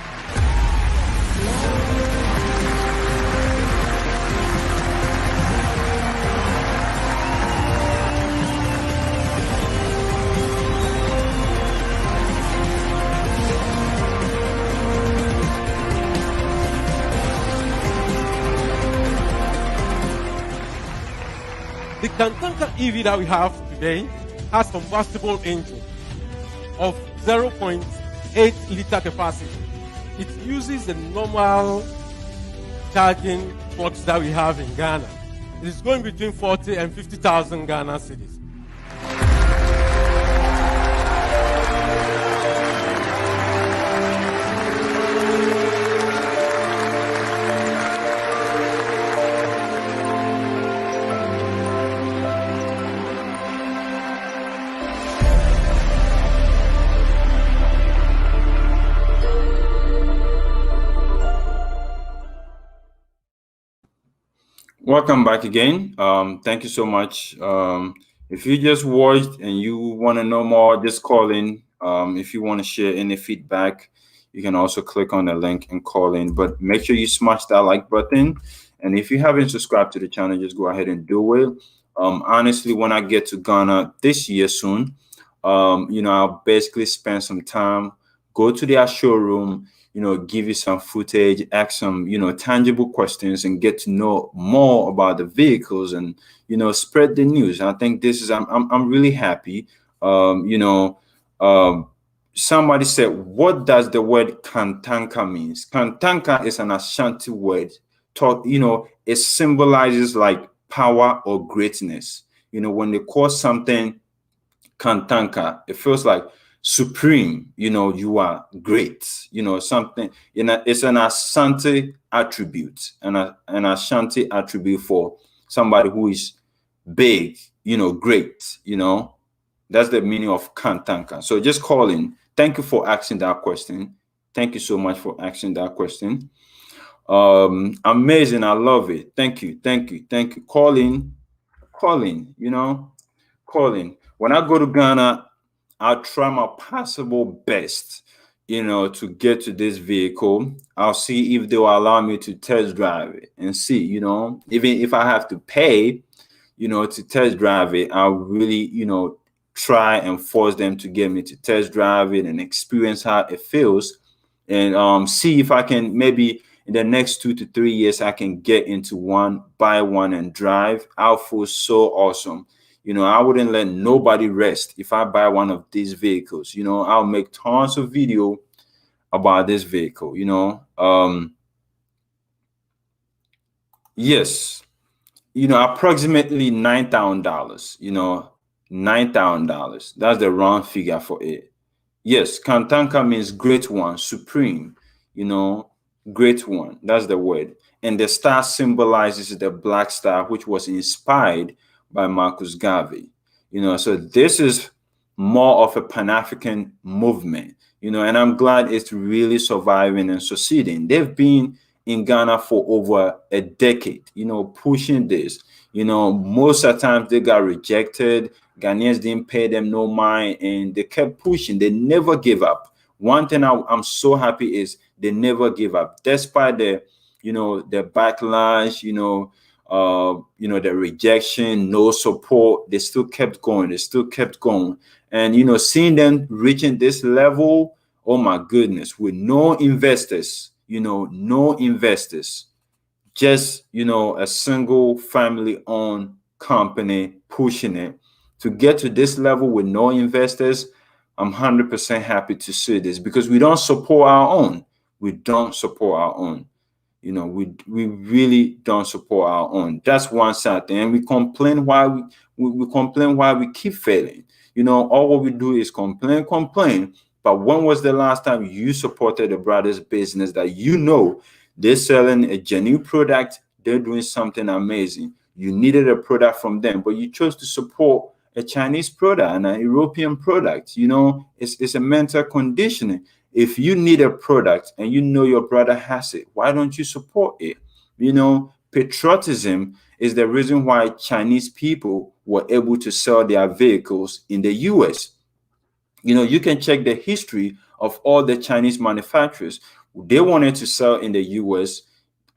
Kantanka EV that we have today has combustible engine of 0.8 liter capacity. It uses the normal charging trucks that we have in Ghana. It is going between 40 and 50,000 Ghana cedis. Welcome back again. Thank you so much. If you just watched and you want to know more, just call in. If you want to share any feedback, you can also click on the link and call in. But make sure you smash that like button. And if you haven't subscribed to the channel, just go ahead and do it. Honestly, when I get to Ghana this year soon, I'll basically spend some time, go to their showroom, give you some footage, ask some, tangible questions and get to know more about the vehicles and, spread the news. I think this is, I'm really happy. Somebody said, what does the word Kantanka means? Kantanka is an Ashanti word. It symbolizes like power or greatness. When they call something Kantanka, it feels like supreme, you are great, something, it's an Ashanti attribute, and an Ashanti attribute for somebody who is big, great, that's the meaning of Kantanka. So just call in. Thank you for asking that question. Thank you so much for asking that question. Amazing. I love it. Thank you. Thank you. Thank you. Calling, calling, calling. When I go to Ghana, I'll try my possible best, to get to this vehicle. I'll see if they will allow me to test drive it and see, even if I have to pay, to test drive it, I'll really, try and force them to get me to test drive it and experience how it feels, and see if I can maybe in the next 2 to 3 years I can get into one, buy one and drive. I'll feel so awesome. I wouldn't let nobody rest if I buy one of these vehicles. I'll make tons of video about this vehicle. Yes, approximately $9,000. $9,000. That's the round figure for it. Yes, Kantanka means great one, supreme, great one. That's the word. And the star symbolizes the black star, which was inspired by Marcus Garvey. So this is more of a Pan-African movement, and I'm glad it's really surviving and succeeding. They've been in Ghana for over a decade, pushing this. Most of the times they got rejected. Ghanaians didn't pay them no mind, and they kept pushing. They never gave up. One thing I'm so happy is they never give up, despite the backlash, the rejection, no support. They still kept going. They still kept going. And seeing them reaching this level, oh my goodness, with no investors, no investors, just a single family owned company pushing it to get to this level with no investors. I'm 100% happy to see this, because we don't support our own. We don't support our own. We really don't support our own. That's one sad thing. And we complain why we complain why we keep failing. All what we do is complain. But when was the last time you supported a brother's business that they're selling a genuine product, they're doing something amazing? You needed a product from them, but you chose to support a Chinese product and an European product. It's a mental conditioning. If you need a product and your brother has it, why don't you support it? Patriotism is the reason why Chinese people were able to sell their vehicles in the US. You can check the history of all the Chinese manufacturers. They wanted to sell in the US.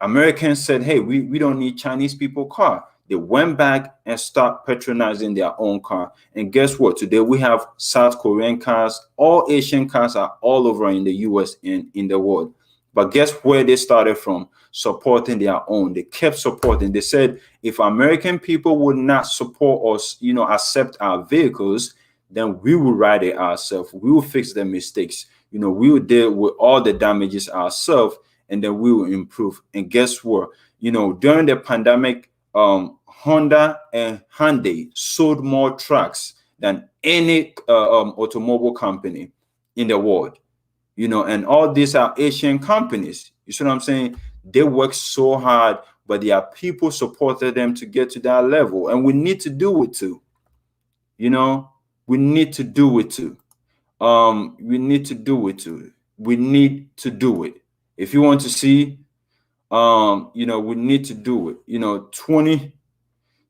Americans said, hey, we don't need Chinese people car. They went back and started patronizing their own car. And guess what? Today we have South Korean cars. All Asian cars are all over in the US and in the world. But guess where they started from? Supporting their own. They kept supporting. They said, if American people would not support us, accept our vehicles, then we will ride it ourselves. We will fix the mistakes. We will deal with all the damages ourselves, and then we will improve. And guess what? During the pandemic, Honda and Hyundai sold more trucks than any automobile company in the world. And all these are Asian companies. You see what I'm saying? They work so hard, but their people supported them to get to that level. And we need to do it too. We need to do it too. We need to do it too. We need to do it. If you want to see, we need to do it. 20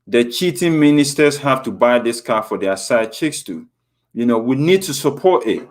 the cheating ministers have to buy this car for their side chicks too. We need to support it.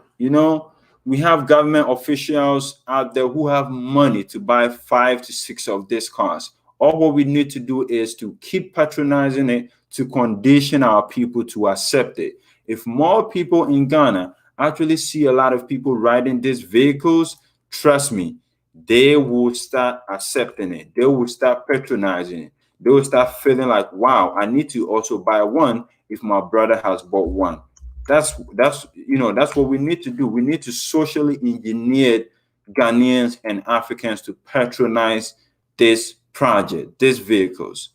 We have government officials out there who have money to buy 5 to 6 of these cars. All what we need to do is to keep patronizing it, to condition our people to accept it. If more people in Ghana actually see a lot of people riding these vehicles, trust me, they will start accepting it. They will start patronizing it. They will start feeling like, wow, I need to also buy one if my brother has bought one. That's what we need to do. We need to socially engineer Ghanaians and Africans to patronize this project, these vehicles.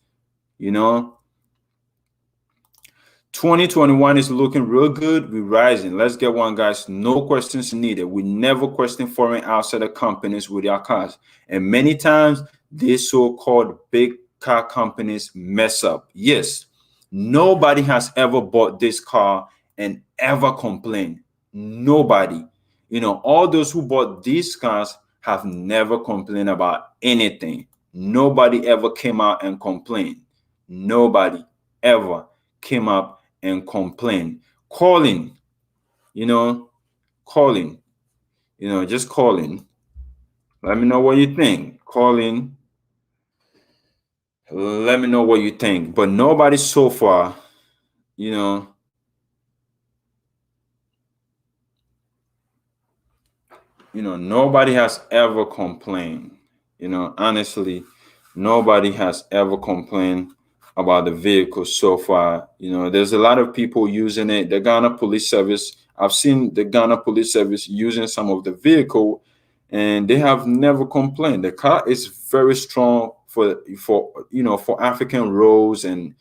2021 is looking real good. We're rising. Let's get one, guys. No questions needed. We never question foreign outsider companies with our cars. And many times, these so-called big car companies mess up. Yes, nobody has ever bought this car and ever complained. Nobody. All those who bought these cars have never complained about anything. Nobody ever came out and complained. Nobody ever came up and complained. Calling, calling, just calling. Let me know what you think. Calling. Let me know what you think. But nobody so far, nobody has ever complained. Honestly, nobody has ever complained about the vehicle so far. There's a lot of people using it. The Ghana Police Service, I've seen the Ghana Police Service using some of the vehicle, and they have never complained. The car is very strong for African roads and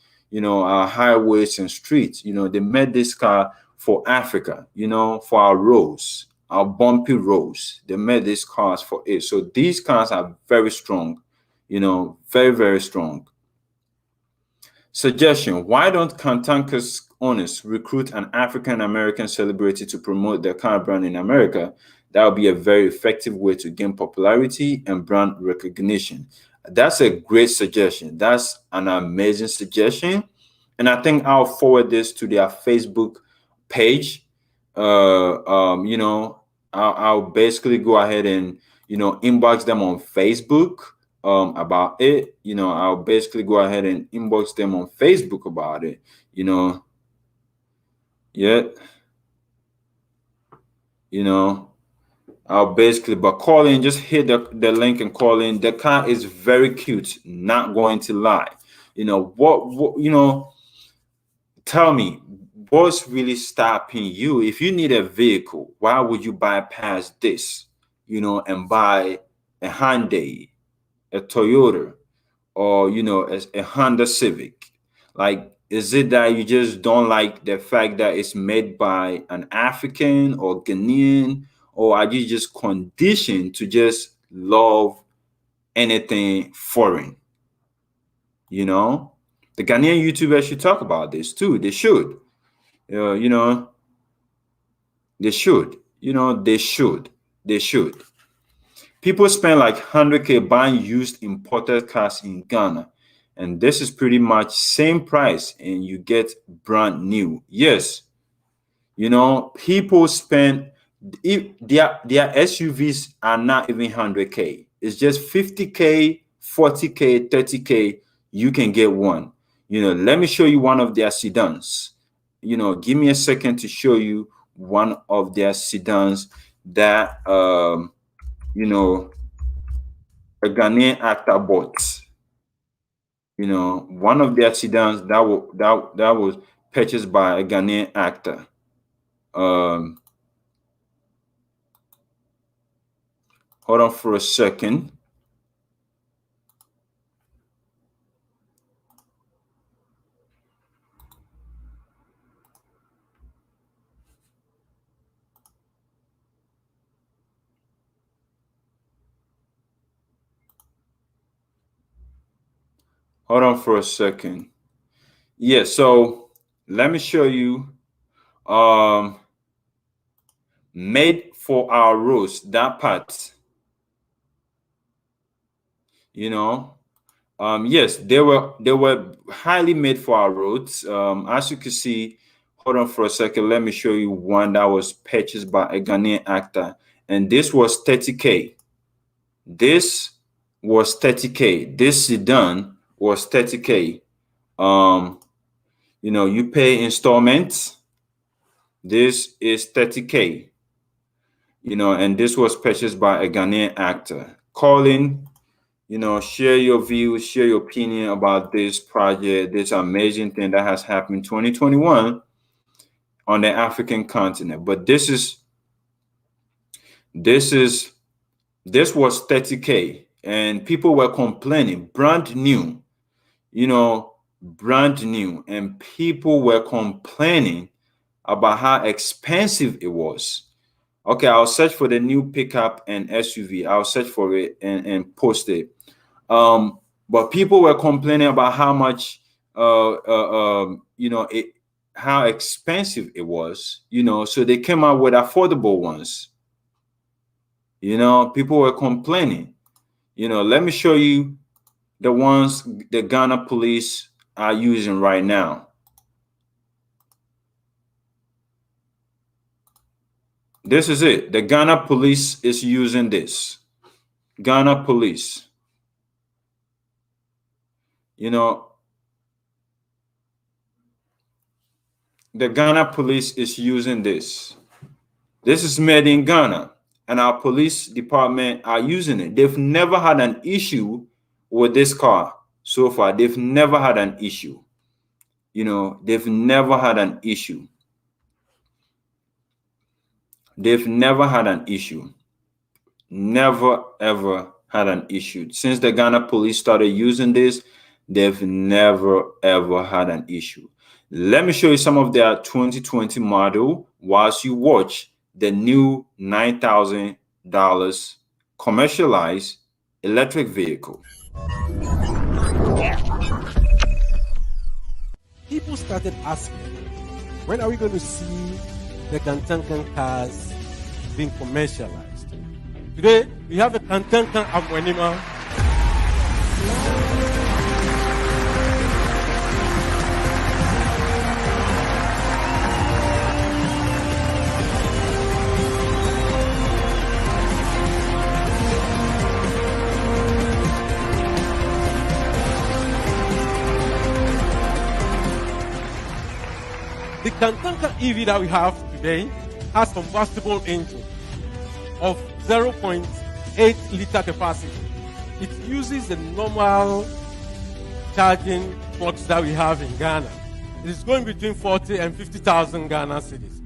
our highways and streets. They made this car for Africa, for our roads, our bumpy roads. They made these cars for it. So these cars are very strong, very, very strong. Suggestion: why don't Kantanka's owners recruit an African American celebrity to promote their car brand in America? That would be a very effective way to gain popularity and brand recognition. That's a great suggestion. That's an amazing suggestion. And I think I'll forward this to their Facebook page. I'll basically go ahead and, inbox them on Facebook about it. I'll basically go ahead and inbox them on Facebook about it. Yeah. I'll basically, but call in, just hit the link and call in. The car is very cute, not going to lie. Tell me, what's really stopping you? If you need a vehicle, why would you bypass this, and buy a Hyundai, a Toyota, or, a Honda Civic? Like, is it that you just don't like the fact that it's made by an African or Ghanaian, or are you just conditioned to just love anything foreign? The Ghanaian YouTubers should talk about this too. They should. They should. They should. People spend like 100K buying used imported cars in Ghana, and this is pretty much same price, and you get brand new. Yes, people spend, if their SUVs are not even 100K. It's just 50K, 40K, 30K. You can get one. Let me show you one of their sedans. Give me a second to show you one of their sedans that a Ghanaian actor bought. You know, one of their sedans that was purchased by a Ghanaian actor. Hold on for a second. Hold on for a second. Yeah, so let me show you made for our roast, that part. You know, yes, they were highly made for our roads. As you can see, hold on for a second. Let me show you one that was purchased by a Ghanaian actor, and this was 30K. This was 30K. This sedan was 30K. You know, you pay installments. This is 30K. You know, and this was purchased by a Ghanaian actor. Colin, you know, share your views, share your opinion about this project, this amazing thing that has happened in 2021 on the African continent. But this was 30K, and people were complaining, brand new, you know, brand new, and people were complaining about how expensive it was. Okay, I'll search for the new pickup and SUV. I'll search for it and post it. But people were complaining about how much, you know, how expensive it was, you know, so they came out with affordable ones. You know, people were complaining. You know, let me show you the ones the Ghana police are using right now. This is it. The Ghana police is using this. Ghana police. You know, the Ghana police is using this. This is made in Ghana, and our police department are using it. They've never had an issue with this car so far. They've never had an issue. You know, they've never had an issue. They've never had an issue. Never, ever had an issue. Since the Ghana police started using this, they've never, ever had an issue. Let me show you some of their 2020 model whilst you watch the new $9,000 commercialized electric vehicle. People started asking, when are we going to see the Kantanka cars being commercialized? Today, we have a Kantanka Amwenima. The Kantanka EV that we have today has combustible engine of 0.8 liter capacity. It uses the normal charging plugs that we have in Ghana. It is going between 40 and 50,000 Ghana cedis.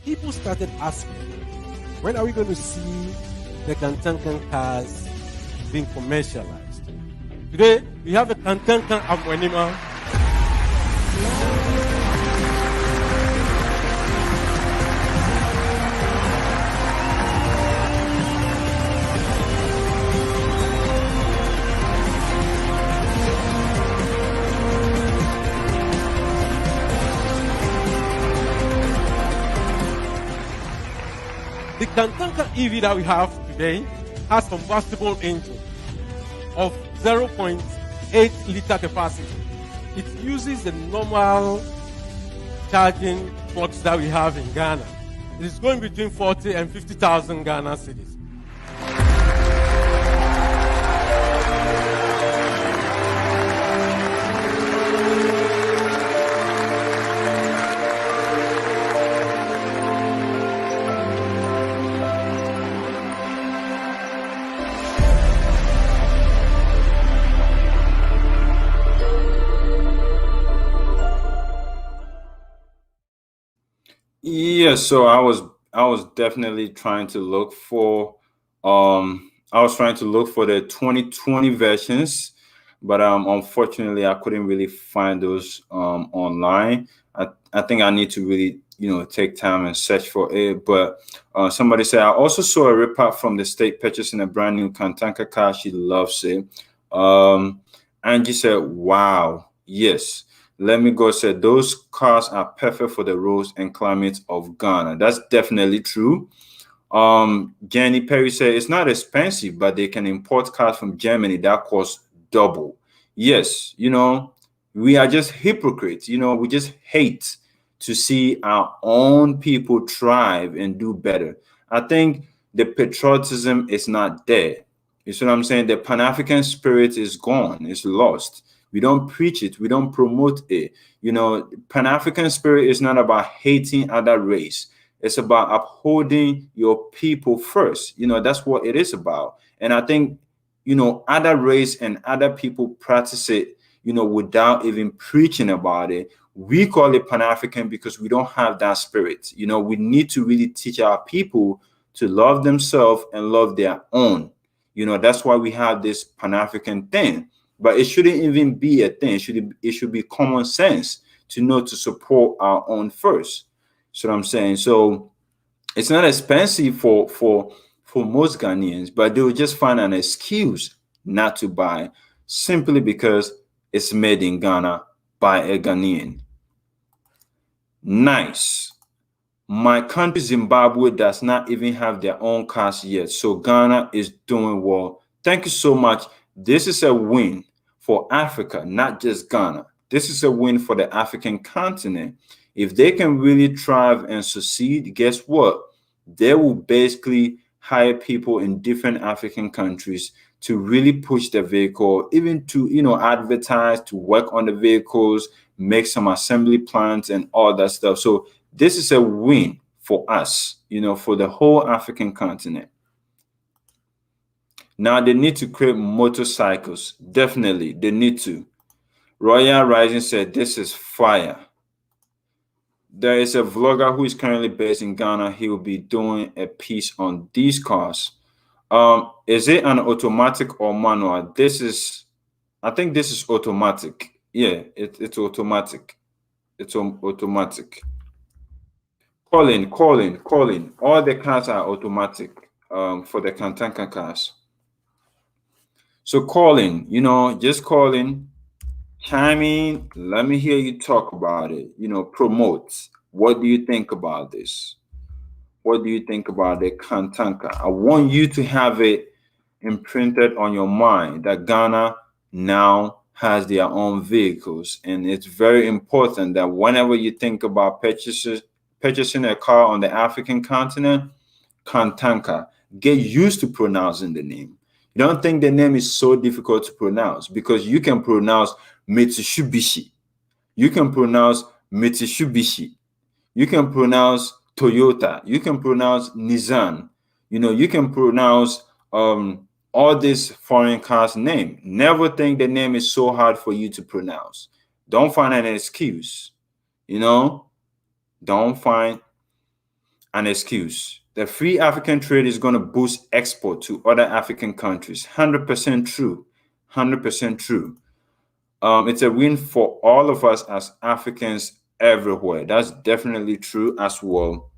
People started asking, when are we going to see the Kantanka cars being commercialized? Today, we have a Kantanka Amwenima. The Kantanka EV that we have today has combustible engine of 0.8 liter capacity. It uses the normal charging clocks that we have in Ghana. It is going between 40 and 50,000 Ghana cedis. Yeah, so I was definitely trying to look for I was trying to look for the 2020 versions, but unfortunately I couldn't really find those online. I think I need to really take time and search for it. But somebody said I also saw a report from the state purchasing a brand new Kantanka car. She loves it. Um, Angie said, "Wow, yes." Let me go said those cars are perfect for the roads and climates of Ghana. That's definitely true. Jenny Perry said it's not expensive, but they can import cars from Germany that cost double. Yes, we are just hypocrites. We just hate to see our own people thrive and do better. I think the patriotism is not there. You see what I'm saying? The Pan African spirit is gone, it's lost. We don't preach it, we don't promote it. Pan African spirit is not about hating other race. It's about upholding your people first. That's what it is about. And I think, other race and other people practice it, without even preaching about it. We call it Pan-African because we don't have that spirit. We need to really teach our people to love themselves and love their own. That's why we have this Pan-African thing. But it shouldn't even be a thing. It should be common sense to know to support our own first. So I'm saying, so it's not expensive for most Ghanaians, but they will just find an excuse not to buy simply because it's made in Ghana by a Ghanaian. Nice. My country, Zimbabwe, does not even have their own cars yet, so Ghana is doing well. Thank you so much. This is a win for Africa, not just Ghana. This is a win for the African continent. If they can really thrive and succeed, guess what? They will basically hire people in different African countries to really push the vehicle, even to advertise, to work on the vehicles, make some assembly plants and all that stuff. So this is a win for us, for the whole African continent. Now they need to create motorcycles. Definitely, they need to. Royal Rising said, "This is fire." There is a vlogger who is currently based in Ghana. He will be doing a piece on these cars. Is it an automatic or manual? I think this is automatic. Yeah, it's automatic. It's automatic. Calling. All the cars are automatic for the Kantanka cars. So calling, just calling, chime in, let me hear you talk about it, promote. What do you think about this? What do you think about the Kantanka? I want you to have it imprinted on your mind that Ghana now has their own vehicles. And it's very important that whenever you think about purchasing a car on the African continent, Kantanka, get used to pronouncing the name. You don't think the name is so difficult to pronounce because you can pronounce Mitsubishi. You can pronounce Mitsubishi. You can pronounce Toyota. You can pronounce Nissan. You can pronounce all these foreign cars' name. Never think the name is so hard for you to pronounce. Don't find an excuse. Don't find an excuse. The free African trade is going to boost export to other African countries. 100% true. 100% true. It's a win for all of us as Africans everywhere. That's definitely true as well.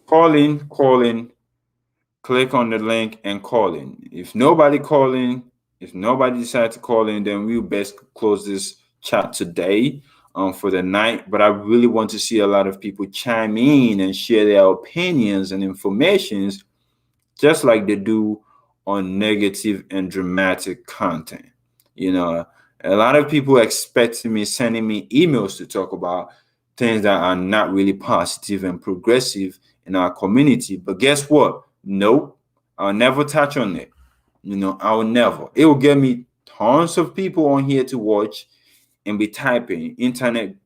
Calling, click on the link and call in. If nobody decides to call in, then we'll best close this chat today for the night. But I really want to see a lot of people chime in and share their opinions and informations, just like they do on negative and dramatic content. A lot of people expect me sending me emails to talk about things that are not really positive and progressive in our community. But guess what? Nope, I'll never touch on it. I will never. It will get me tons of people on here to watch and be typing. Internet,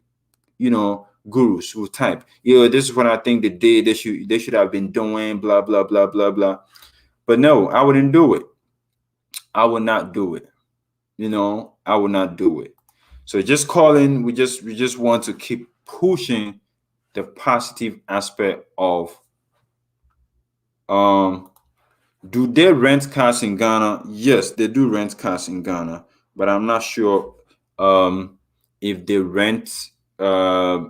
gurus will type, this is what I think they did. They should have been doing blah blah blah blah blah. But no, I wouldn't do it. I would not do it. I would not do it. So just calling, we just want to keep pushing the positive aspect of um do they rent cars in Ghana? Yes, they do rent cars in Ghana, but I'm not sure if they rent uh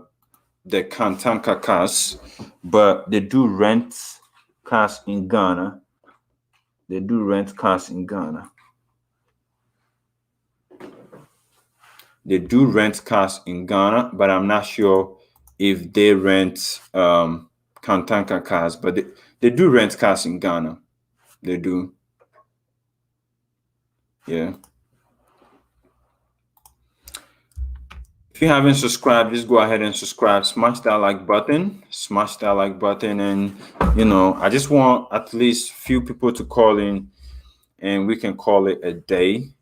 the Kantanka cars, but they do rent cars in Ghana. They do rent cars in Ghana. They do rent cars in Ghana, but I'm not sure if they rent Kantanka cars, but they do rent cars in Ghana. They do. Yeah. If you haven't subscribed, just go ahead and subscribe. Smash that like button. Smash that like button. And, I just want at least few people to call in and we can call it a day.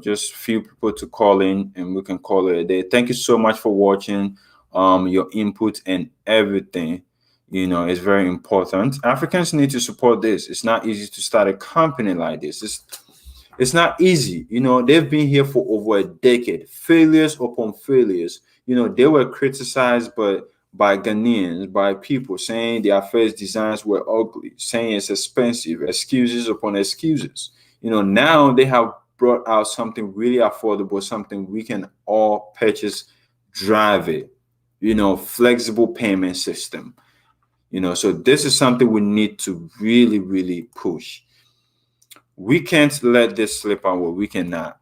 Just few people to call in and we can call it a day. Thank you so much for watching. Your input and everything, is very important. Africans need to support this. It's not easy to start a company like this. It's not easy. They've been here for over a decade, failures upon failures. They were criticized by Ghanaians, by people saying their first designs were ugly, saying it's expensive, excuses upon excuses. Now they have brought out something really affordable, something we can all purchase, drive it, flexible payment system. So this is something we need to really, really push. We can't let this slip away. We cannot.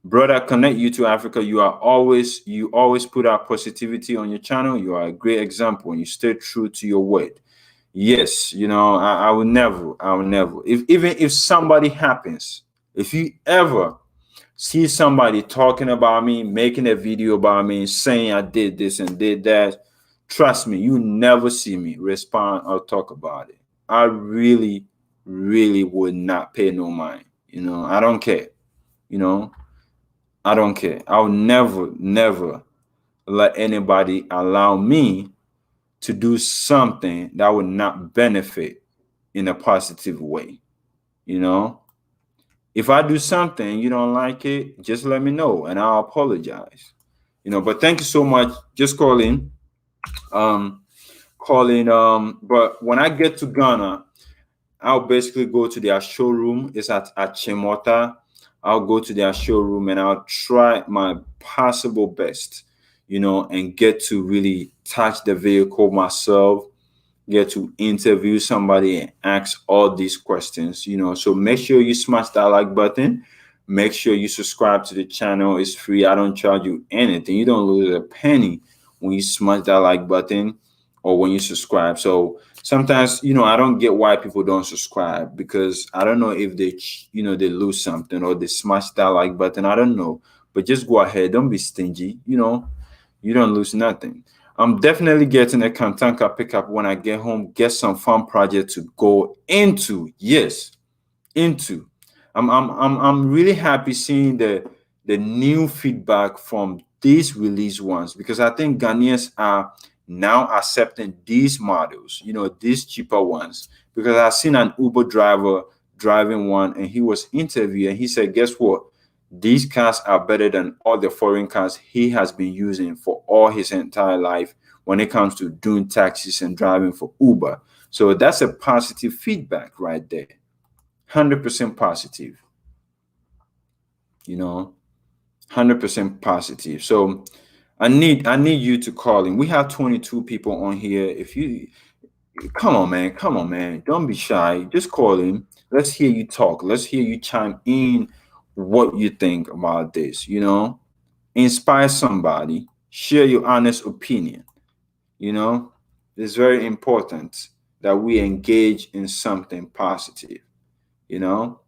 Brother, connect you to Africa. You always put out positivity on your channel. You are a great example and you stay true to your word. Yes, I will never. If somebody happens, if you ever see somebody talking about me, making a video about me, saying I did this and did that, trust me, you never see me respond or talk about it. I really, really would not pay no mind. I don't care. I don't care. I'll never, never let anybody allow me to do something that would not benefit in a positive way. If I do something you don't like it, just let me know and I'll apologize. But thank you so much. Just call in. But when I get to Ghana, I'll basically go to their showroom. It's at Chimota. I'll go to their showroom and I'll try my possible best, and get to really touch the vehicle myself, get to interview somebody and ask all these questions, So make sure you smash that like button. Make sure you subscribe to the channel. It's free. I don't charge you anything. You don't lose a penny when you smash that like button or when you subscribe. So sometimes, I don't get why people don't subscribe, because I don't know if they lose something or they smash that like button. I don't know. But just go ahead. Don't be stingy. You don't lose nothing. I'm definitely getting a Kantanka pickup when I get home, get some fun project to go into. Yes, into. I'm really happy seeing the new feedback from these release ones, because I think Ghanaians are now accepting these models, these cheaper ones. Because I've seen an Uber driver driving one and he was interviewed and he said, guess what? These cars are better than all the foreign cars he has been using for all his entire life when it comes to doing taxis and driving for Uber. So that's a positive feedback right there. 100% positive. 100% positive. So I need you to call in. We have 22 people on here. If you come on, man. Don't be shy. Just call in. Let's hear you talk. Let's hear you chime in what you think about this. Inspire somebody. Share your honest opinion. It's very important that we engage in something positive. you know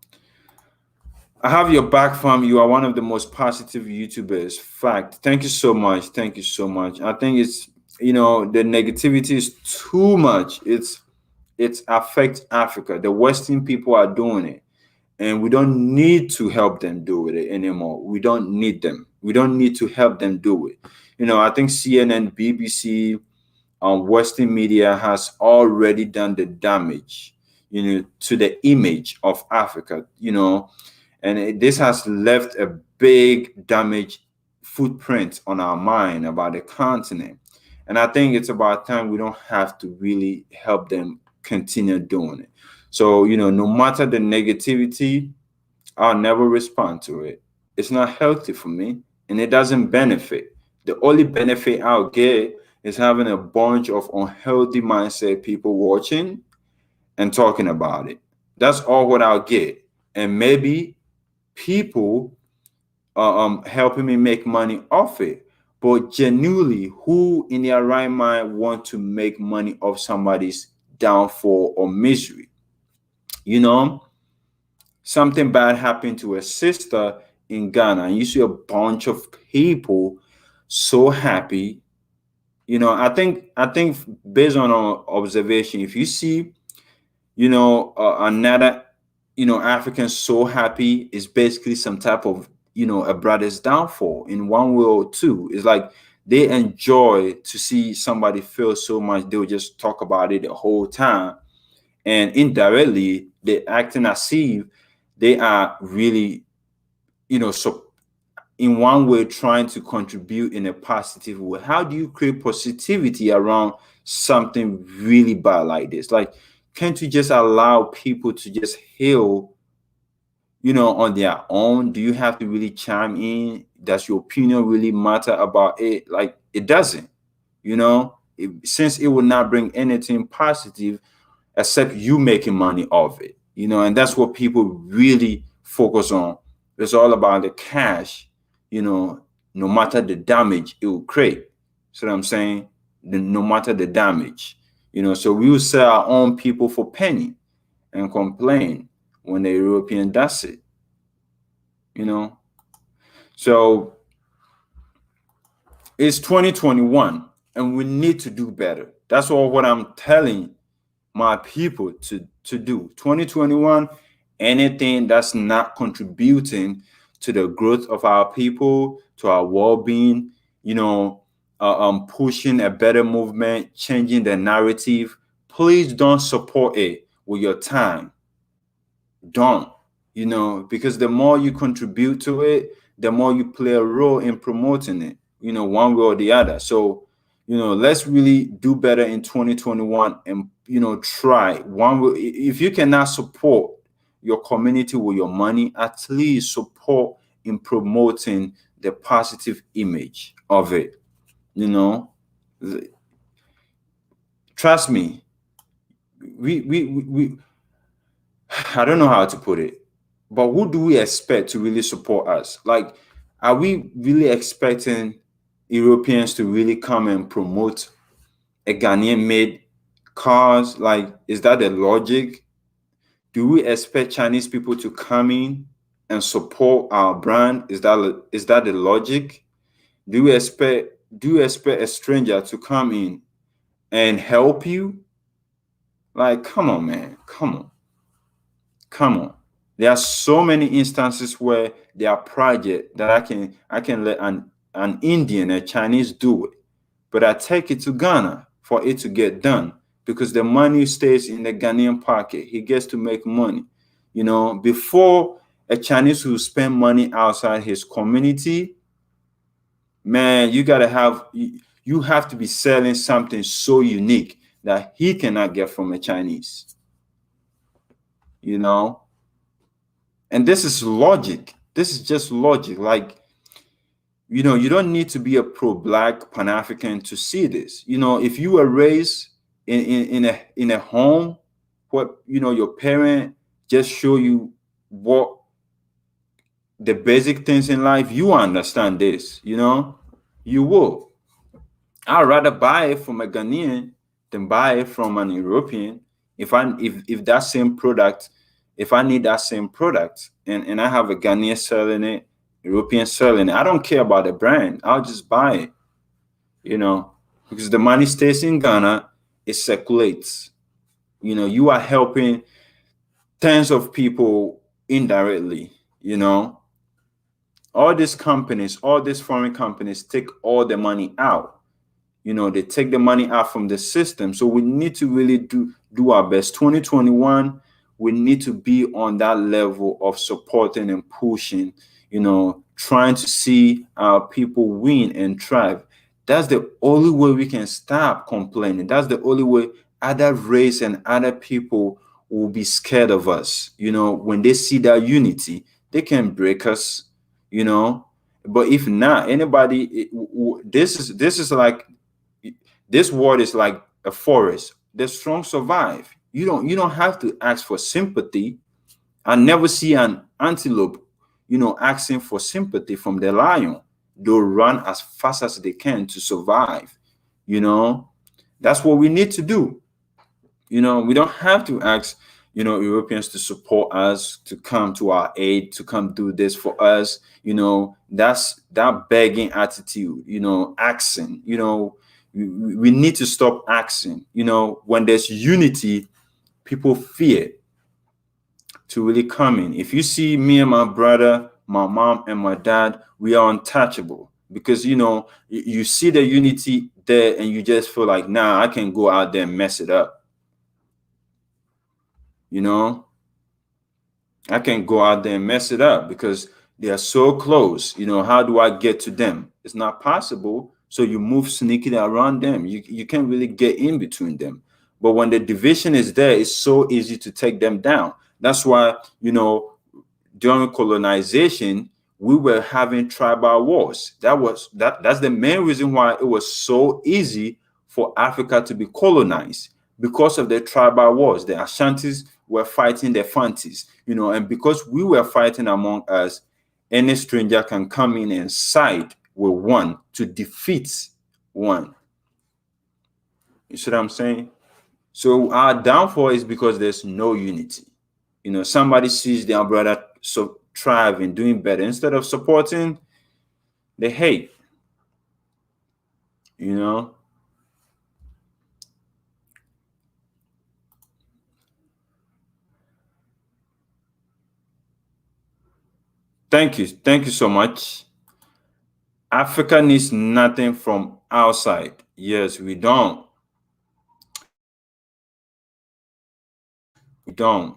I have your back, fam. You are one of the most positive YouTubers. Fact. Thank you so much. Thank you so much. I think it's, the negativity is too much. It's affects Africa. The Western people are doing it, and we don't need to help them do it anymore. We don't need them. We don't need to help them do it. I think CNN, BBC, Western media has already done the damage, to the image of Africa, and this has left a big damage footprint on our mind about the continent. And I think it's about time we don't have to really help them continue doing it. So, no matter the negativity, I'll never respond to it. It's not healthy for me and it doesn't benefit. The only benefit I'll get is having a bunch of unhealthy mindset people watching and talking about it. That's all what I'll get. And maybe people helping me make money off it. But genuinely, who in their right mind want to make money off somebody's downfall or misery? You know, something bad happened to a sister in Ghana, and you see a bunch of people so happy. I think based on our observation, if you see, another, African so happy is basically some type of, a brother's downfall in one way or two. It's like they enjoy to see somebody feel so much, they'll just talk about it the whole time. And indirectly, they're acting as if they are really, so in one way trying to contribute in a positive way. How do you create positivity around something really bad like this? Like, can't you just allow people to just heal, on their own? Do you have to really chime in? Does your opinion really matter about it? Like, it doesn't, since it will not bring anything positive except you making money off it, and that's what people really focus on. It's all about the cash, no matter the damage it will create. See what I'm saying? No matter the damage, so we will sell our own people for penny and complain when the European does it, you know. So it's 2021 and we need to do better. That's all what I'm telling my people to do. 2021, anything that's not contributing to the growth of our people, to our well-being, pushing a better movement, changing the narrative, please don't support it with your time. Don't, because the more you contribute to it, the more you play a role in promoting it, one way or the other. So, let's really do better in 2021 and, try one way. If you cannot support your community with your money, at least support in promoting the positive image of it, you know. Trust me, we I don't know how to put it, but who do we expect to really support us? Like, are we really expecting Europeans to really come and promote a Ghanaian made cars? Like, is that the logic? Do we expect Chinese people to come in and support our brand? Is that the logic? Do you expect a stranger to come in and help you? Like, come on, man. Come on. There are so many instances where there are projects that I can let an Indian, a Chinese do it, but I take it to Ghana for it to get done because the money stays in the Ghanaian pocket. He gets to make money. Before a Chinese will spend money outside his community, man, you have to be selling something so unique that he cannot get from a Chinese. You know, and this is logic. This is just logic. Like, you don't need to be a pro-black Pan-African to see this. If you were raised in a home what your parent just show you what the basic things in life, you understand this. You will. I'd rather buy it from a Ghanaian than buy it from an European if that same product if I need that same product and I have a Ghanaian selling it, European selling it, I don't care about the brand. I'll just buy it, because the money stays in Ghana, it circulates. You are helping tens of people indirectly. All these companies, all these foreign companies take all the money out. They take the money out from the system. So we need to really do our best. 2021, we need to be on that level of supporting and pushing, trying to see our people win and thrive. That's the only way we can stop complaining. That's the only way other race and other people will be scared of us. When they see that unity, they can break us, but if not, anybody, this is like, this world is like a forest. The strong survive. You don't have to ask for sympathy. I never see an antelope, asking for sympathy from the lion. They'll run as fast as they can to survive. That's what we need to do. We don't have to ask, Europeans to support us, to come to our aid, to come do this for us. That's that begging attitude, asking, we need to stop asking. When there's unity, people fear to really come in. If you see me and my brother, my mom and my dad, we are untouchable because, you see the unity there and you just feel like, nah, I can go out there and mess it up. I can go out there and mess it up because they are so close. How do I get to them? It's not possible. So you move sneakily around them. You can't really get in between them. But when the division is there, it's so easy to take them down. That's why, during colonization, we were having tribal wars. That's the main reason why it was so easy for Africa to be colonized, because of the tribal wars. The Ashantis were fighting the Fantis, and because we were fighting among us, any stranger can come in and side with one to defeat one. You see what I'm saying? So our downfall is because there's no unity. Somebody sees their brother so thriving, doing better. Instead of supporting, they hate. Thank you. Thank you so much. Africa needs nothing from outside. Yes, we don't. We don't.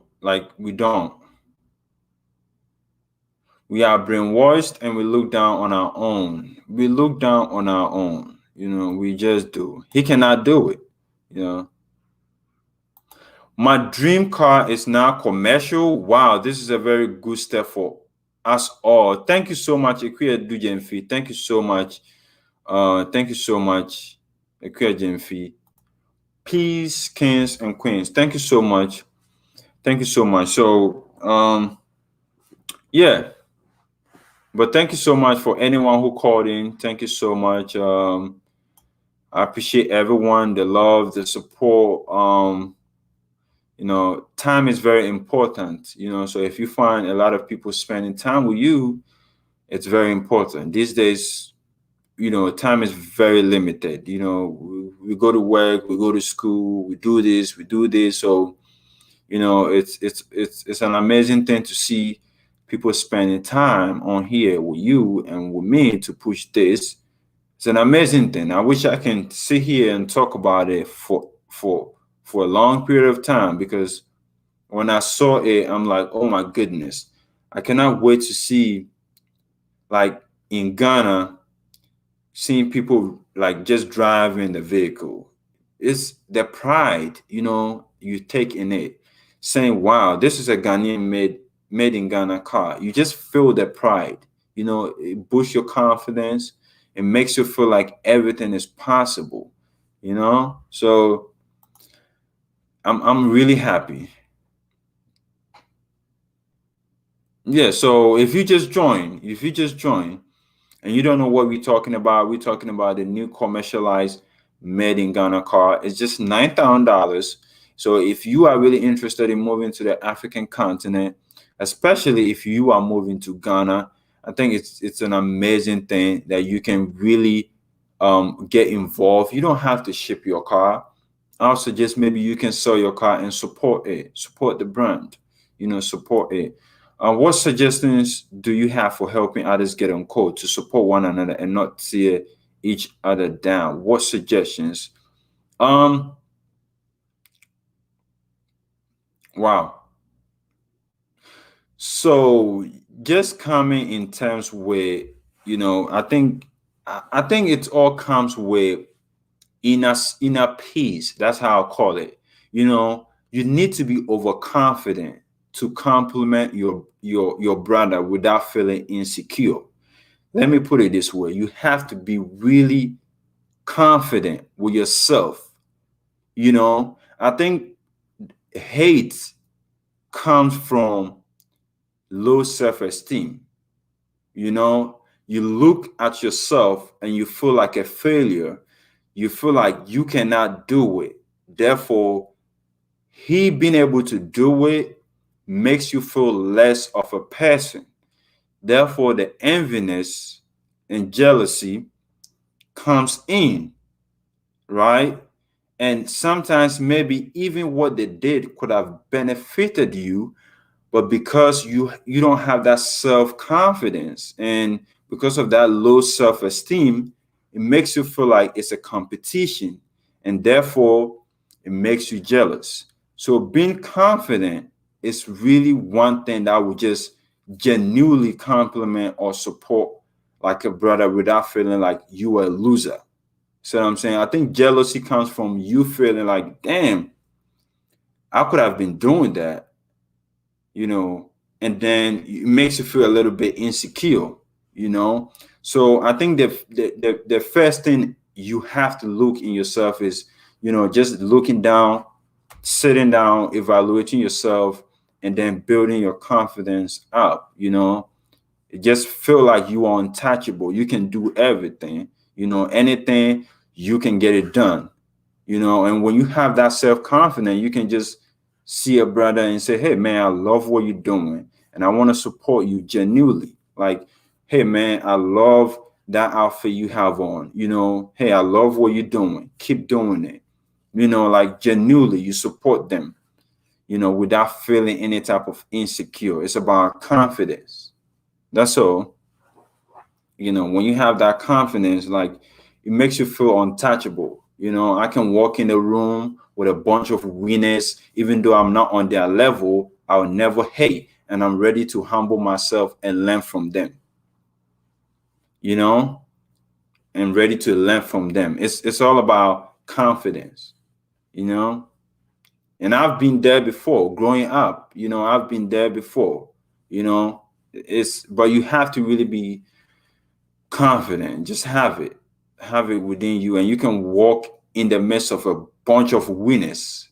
We are brainwashed and we look down on our own. We look down on our own. We just do. He cannot do it. My dream car is now commercial. Wow, this is a very good step for us all. Thank you so much, Ekuya Dujenfi. Thank you so much. Thank you so much, Ekuya Jenfi. Peace, kings and queens. Thank you so much. Thank you so much. So, yeah. But thank you so much for anyone who called in. Thank you so much. I appreciate everyone, the love, the support. Time is very important. So if you find a lot of people spending time with you, it's very important. These days, time is very limited. We go to work, we go to school, we do this, we do this. So, it's an amazing thing to see people spending time on here with you and with me to push this. It's an amazing thing. I wish I can sit here and talk about it for a long period of time, because when I saw it, I'm like, oh my goodness, I cannot wait to see, like in Ghana, seeing people like just driving the vehicle. It's the pride, you take in it, saying, wow, this is a Ghanaian made in Ghana car. You just feel the pride, it boosts your confidence. It makes you feel like everything is possible, So I'm really happy. Yeah, so if you just join and you don't know what we're talking about the new commercialized made in Ghana car. It's just $9,000. So if you are really interested in moving to the African continent, especially if you are moving to Ghana, I think it's an amazing thing that you can really get involved. You don't have to ship your car. I'll suggest maybe you can sell your car and support it, support the brand, support it. What suggestions do you have for helping others get on code to support one another and not tear each other down? What suggestions? Um, wow. So just coming in terms with, I think it all comes with inner peace. That's how I call it. You need to be overconfident to compliment your brother without feeling insecure. Let me put it this way: you have to be really confident with yourself. I think hate comes from low self-esteem. You look at yourself and you feel like a failure. You feel like you cannot do it. Therefore, he being able to do it makes you feel less of a person. Therefore, the enviness and jealousy comes in, right? And sometimes maybe even what they did could have benefited you, but because you don't have that self-confidence, and because of that low self-esteem, it makes you feel like it's a competition, and therefore it makes you jealous. So being confident is really one thing that would just genuinely compliment or support like a brother without feeling like you are a loser. So what I'm saying, I think jealousy comes from you feeling like, damn, I could have been doing that, you know, and then it makes you feel a little bit insecure, you know. So I think the first thing you have to look in yourself is, just looking down, sitting down, evaluating yourself, and then building your confidence up, It just feel like you are untouchable. You can do everything, anything, you can get it done, and when you have that self-confidence, you can just see a brother and say, hey man, I love what you're doing and I want to support you genuinely. Like, hey man, I love that outfit you have on, hey, I love what you're doing, keep doing it, like genuinely you support them, without feeling any type of insecure. It's about confidence. That's all. When you have that confidence, like, it makes you feel untouchable. I can walk in a room with a bunch of winners, even though I'm not on their level, I'll never hate, and I'm ready to humble myself and learn from them, you know, and ready to learn from them. It's all about confidence, you know. And I've been there before growing up, I've been there before, but you have to really be confident. Just have it within you, and you can walk in the midst of a bunch of winners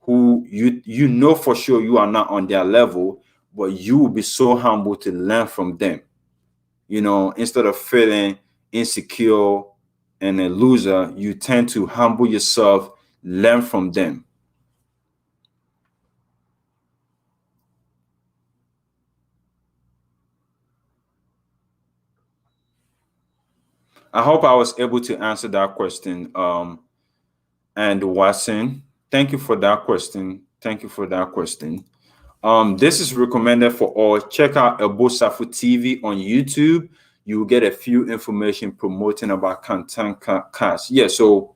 who you know for sure you are not on their level, but you will be so humble to learn from them, instead of feeling insecure and a loser. You tend to humble yourself, learn from them. I hope I was able to answer that question. And Watson, thank you for that question. Thank you for that question. This is recommended for all. Check out Ebosafu TV on YouTube. You will get a few information promoting about Kantanka cast. Yeah, so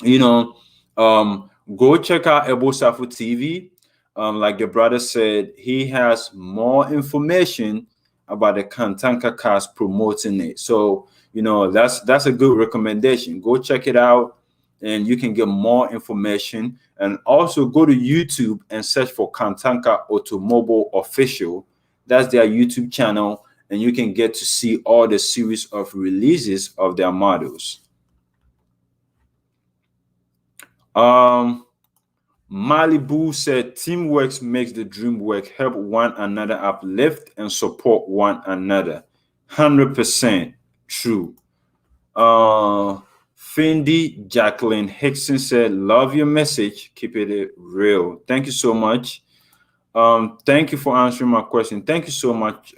you know, go check out Ebosafu TV. Like the brother said, he has more information about the Kantanka cast promoting it. So that's a good recommendation. Go check it out, and you can get more information. And also go to YouTube and search for Kantanka Automobile Official. That's their YouTube channel, and you can get to see all the series of releases of their models. Um, Malibu said, teamwork makes the dream work. Help one another uplift and support one another. 100% true. Uh, Fendi Jacqueline Hickson said, "Love your message. Keep it real." Thank you so much. Thank you for answering my question. Thank you so much.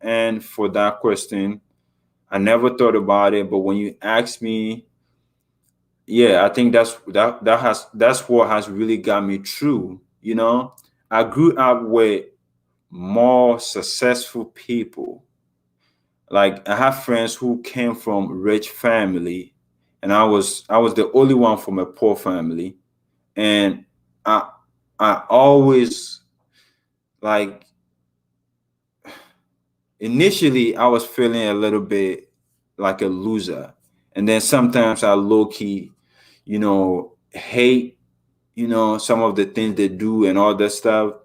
And for that question, I never thought about it, but when you asked me, yeah, I think that's what has really got me through. I grew up with more successful people. Like I have friends who came from rich family, and I was the only one from a poor family, and I I always like initially I was feeling a little bit like a loser, and then sometimes I low key, hate some of the things they do and all that stuff.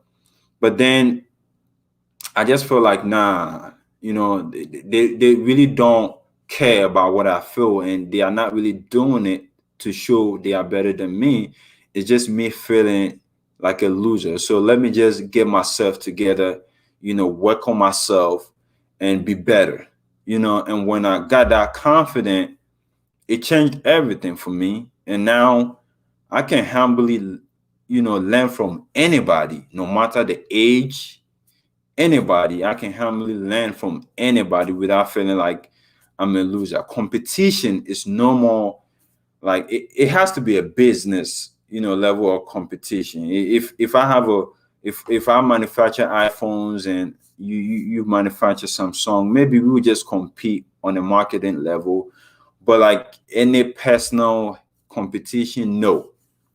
But then I just feel like, nah, they really don't care about what I feel, and they are not really doing it to show they are better than me. It's just me feeling like a loser. So let me just get myself together, work on myself and be better. And when I got that confident, it changed everything for me. And now I can humbly, learn from anybody, no matter the age, anybody. I can humbly learn from anybody without feeling like I'm a loser. Competition is no more like it has to be a business, level of competition. If I have a if I manufacture iPhones and you manufacture Samsung, maybe we would just compete on a marketing level. But like any personal competition, no.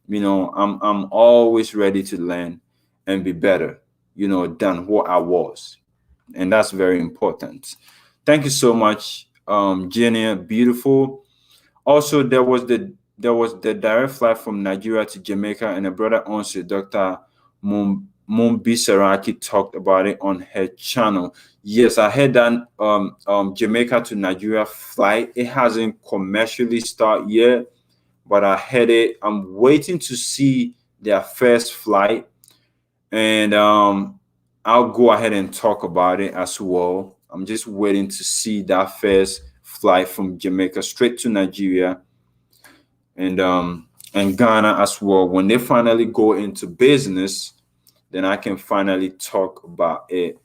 I'm always ready to learn and be better, than what I was. And that's very important. Thank you so much, Jenny. Beautiful. Also, there was the direct flight from Nigeria to Jamaica, and a brother answered. Dr. Mumbi Saraki talked about it on her channel. Yes, I heard that Jamaica to Nigeria flight. It hasn't commercially started yet, but I heard it. I'm waiting to see their first flight, and I'll go ahead and talk about it as well. I'm just waiting to see that first flight from Jamaica straight to Nigeria, and Ghana as well. When they finally go into business, then I can finally talk about it.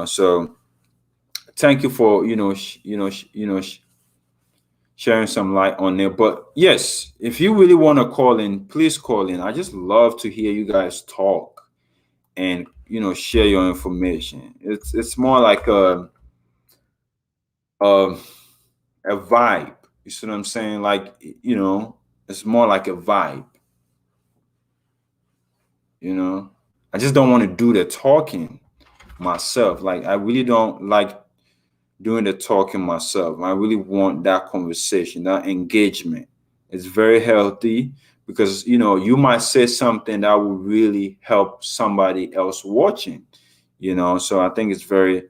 So thank you for sharing some light on it. But yes, if you really want to call in, please call in. I just love to hear you guys talk and share your information. It's more like a a vibe. You see what I'm saying? Like, it's more like a vibe. I just don't want to do the talking myself. Like, I really don't like doing the talking myself. I really want that conversation, that engagement. It's very healthy because you might say something that will really help somebody else watching. So I think it's very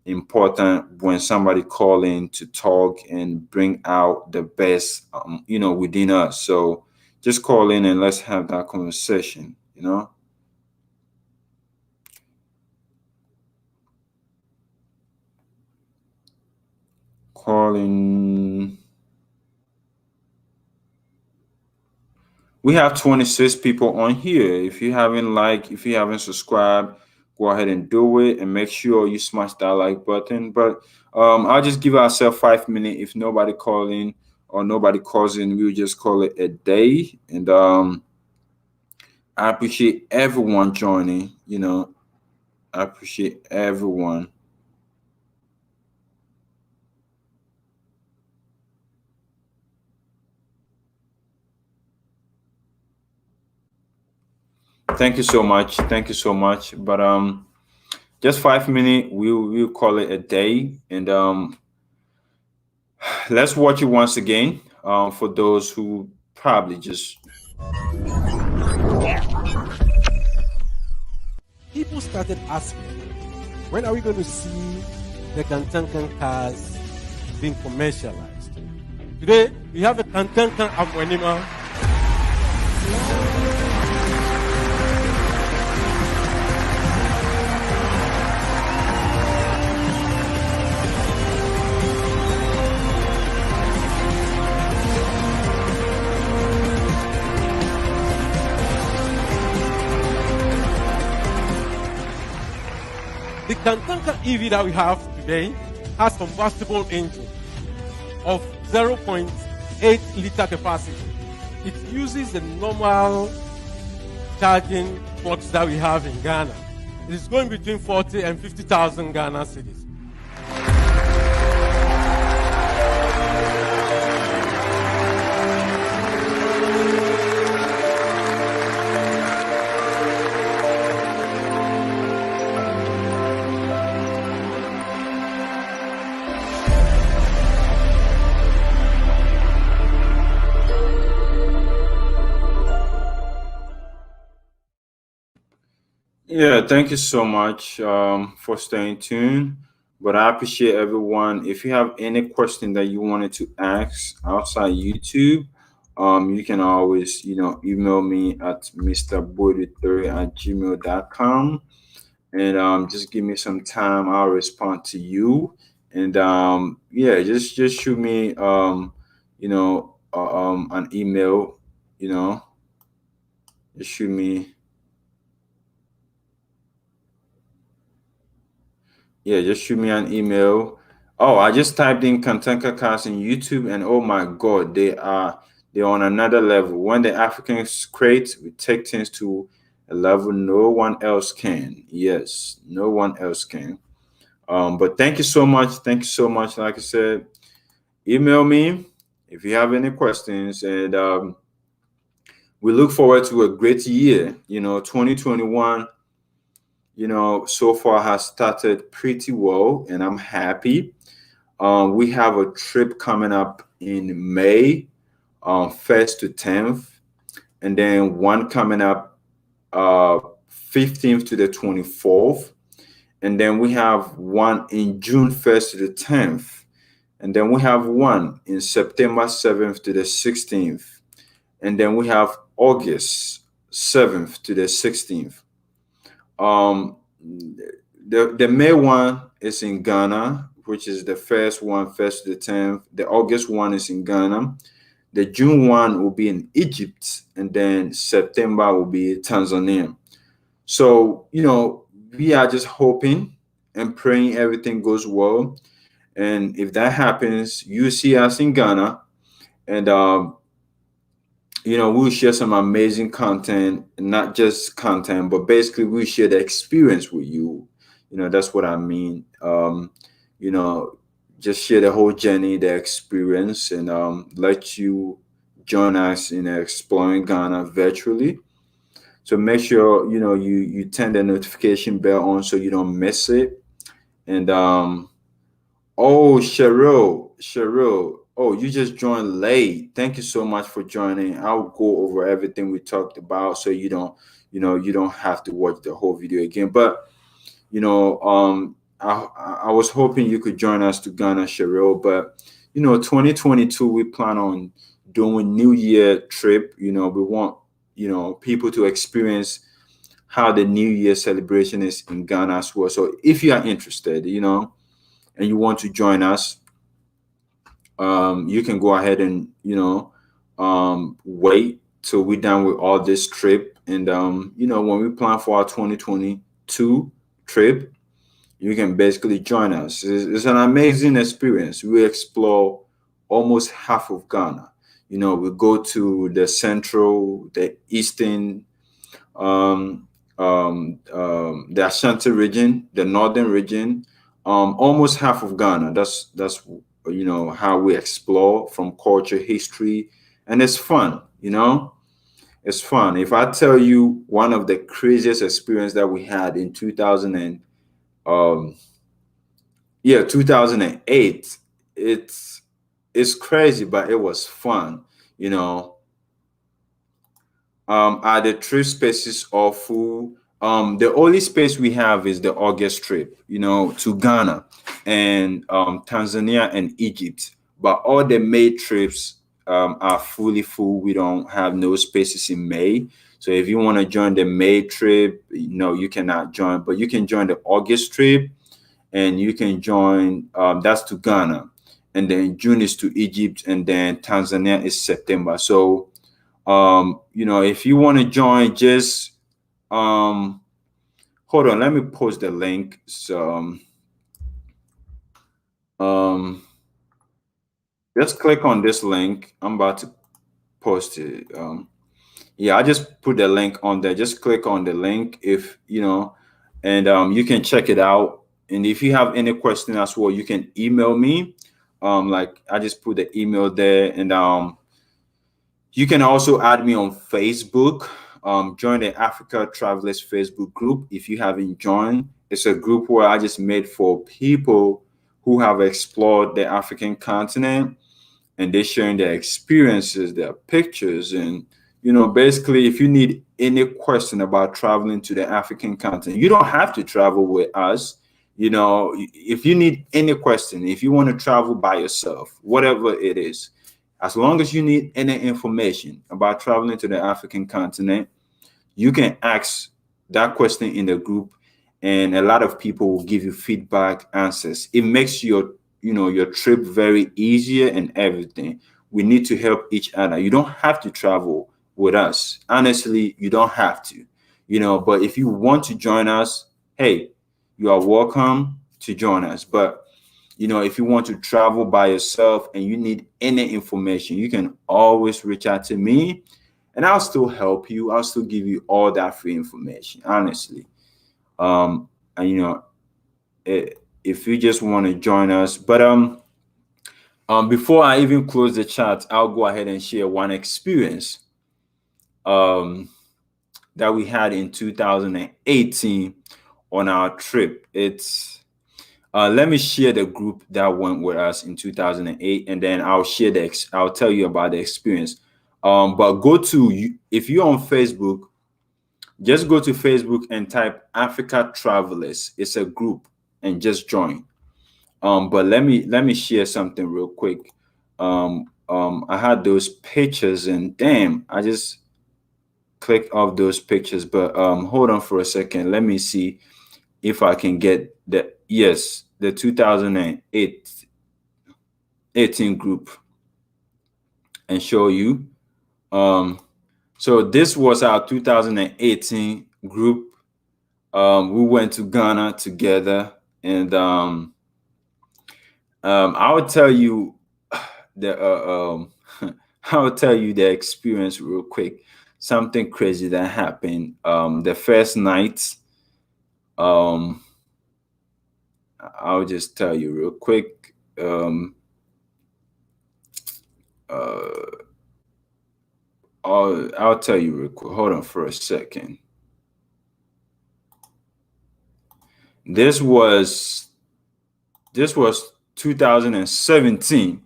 important when somebody call in to talk and bring out the best within us. So just call in and let's have that conversation. Calling. We have 26 people on here. If you haven't subscribed, go ahead and do it and make sure you smash that like button. But I'll just give ourselves 5 minutes. If nobody call in or nobody calls in, we'll just call it a day. And I appreciate everyone joining. I appreciate everyone. Thank you so much. Thank you so much. But just 5 minutes, we'll call it a day. And let's watch it once again. For those who probably just People started asking, when are we going to see the Kantanka cars being commercialized? Today, we have a Kantanka Amwanima. Kantanka EV that we have today has combustible engine of 0.8 liter capacity. It uses the normal charging ports that we have in Ghana. It is going between 40 and 50,000 Ghana cedis. Yeah, thank you so much for staying tuned. But I appreciate everyone. If you have any question that you wanted to ask outside YouTube, you can always, email me at mrboyd3@gmail.com, and just give me some time. I'll respond to you. And yeah, just shoot me an email. You know, just shoot me. Yeah, just shoot me an email. Oh, I just typed in Kantanka cast in YouTube, and oh my God, they're on another level. When the Africans create, we take things to a level no one else can. Yes, no one else can. But thank you so much. Thank you so much. Like I said, email me if you have any questions, and we look forward to a great year. 2021, so far has started pretty well, and I'm happy. We have a trip coming up in May, 1st to 10th, and then one coming up 15th to the 24th, and then we have one in June 1st to the 10th, and then we have one in September 7th to the 16th, and then we have August 7th to the 16th. The May one is in Ghana, which is the first one, 1st to the 10th. The August one is in Ghana. The June one will be in Egypt, and then September will be Tanzania. So, we are just hoping and praying everything goes well. And if that happens, you see us in Ghana, and we'll share some amazing content, not just content, but basically we'll share the experience with you. That's what I mean. You know, just share the whole journey, the experience, and let you join us in exploring Ghana virtually. So make sure you turn the notification bell on so you don't miss it. And oh, Cheryl. Oh, you just joined late. Thank you so much for joining. I'll go over everything we talked about so you don't have to watch the whole video again. But I was hoping you could join us to Ghana, Cheryl. But 2022, we plan on doing New Year trip. We want people to experience how the New Year celebration is in Ghana as well. So if you are interested, and you want to join us, you can go ahead and wait till we're done with all this trip. And when we plan for our 2022 trip, you can basically join us. It's an amazing experience. We explore almost half of Ghana. We go to the central, the eastern, the Ashanti region, the northern region, almost half of Ghana. That's how we explore from culture, history, and it's fun. It's fun. If I tell you one of the craziest experience that we had in 2008, it's crazy, but it was fun. Are the trip spaces awful? The only space we have is the August trip, to Ghana and Tanzania and Egypt. But all the May trips are fully full. We don't have no spaces in May. So if you want to join the May trip, you cannot join, but you can join the August trip, and you can join, that's to Ghana. And then June is to Egypt, and then Tanzania is September. So if you want to join, just hold on, let me post the link. So um just click on this link. I'm about to post it. Yeah, I just put the link on there. Just click on the link if you know, and you can check it out. And if you have any question as well, you can email me. Like I just put the email there, and you can also add me on Facebook. Join the Africa Travelers Facebook group if you haven't joined. It's a group where I just made for people who have explored the African continent, and they're sharing their experiences, their pictures, and basically, if you need any question about traveling to the African continent, you don't have to travel with us. If you need any question, if you want to travel by yourself, whatever it is, as long as you need any information about traveling to the African continent, you can ask that question in the group, and a lot of people will give you feedback answers. It makes your trip very easier and everything. We need to help each other. You don't have to travel with us. Honestly, you don't have to. But if you want to join us, hey, you are welcome to join us. But if you want to travel by yourself and you need any information, you can always reach out to me, and I'll still help you. I'll still give you all that free information, honestly. And if you just want to join us, but before I even close the chat, I'll go ahead and share one experience that we had in 2018 on our trip. It's let me share the group that went with us in 2008, and then I'll tell you about the experience. But if you're on Facebook, just go to Facebook and type Africa Travelers. It's a group, and just join. But let me share something real quick. I had those pictures, and damn, I just clicked off those pictures. But hold on for a second. Let me see if I can get the 2018 group and show you. So this was our 2018 group. We went to Ghana together, and I would tell you the I would tell you the experience real quick. Something crazy that happened. The first night, I'll just tell you real quick. I'll tell you real quick. Hold on for a second. This was 2017.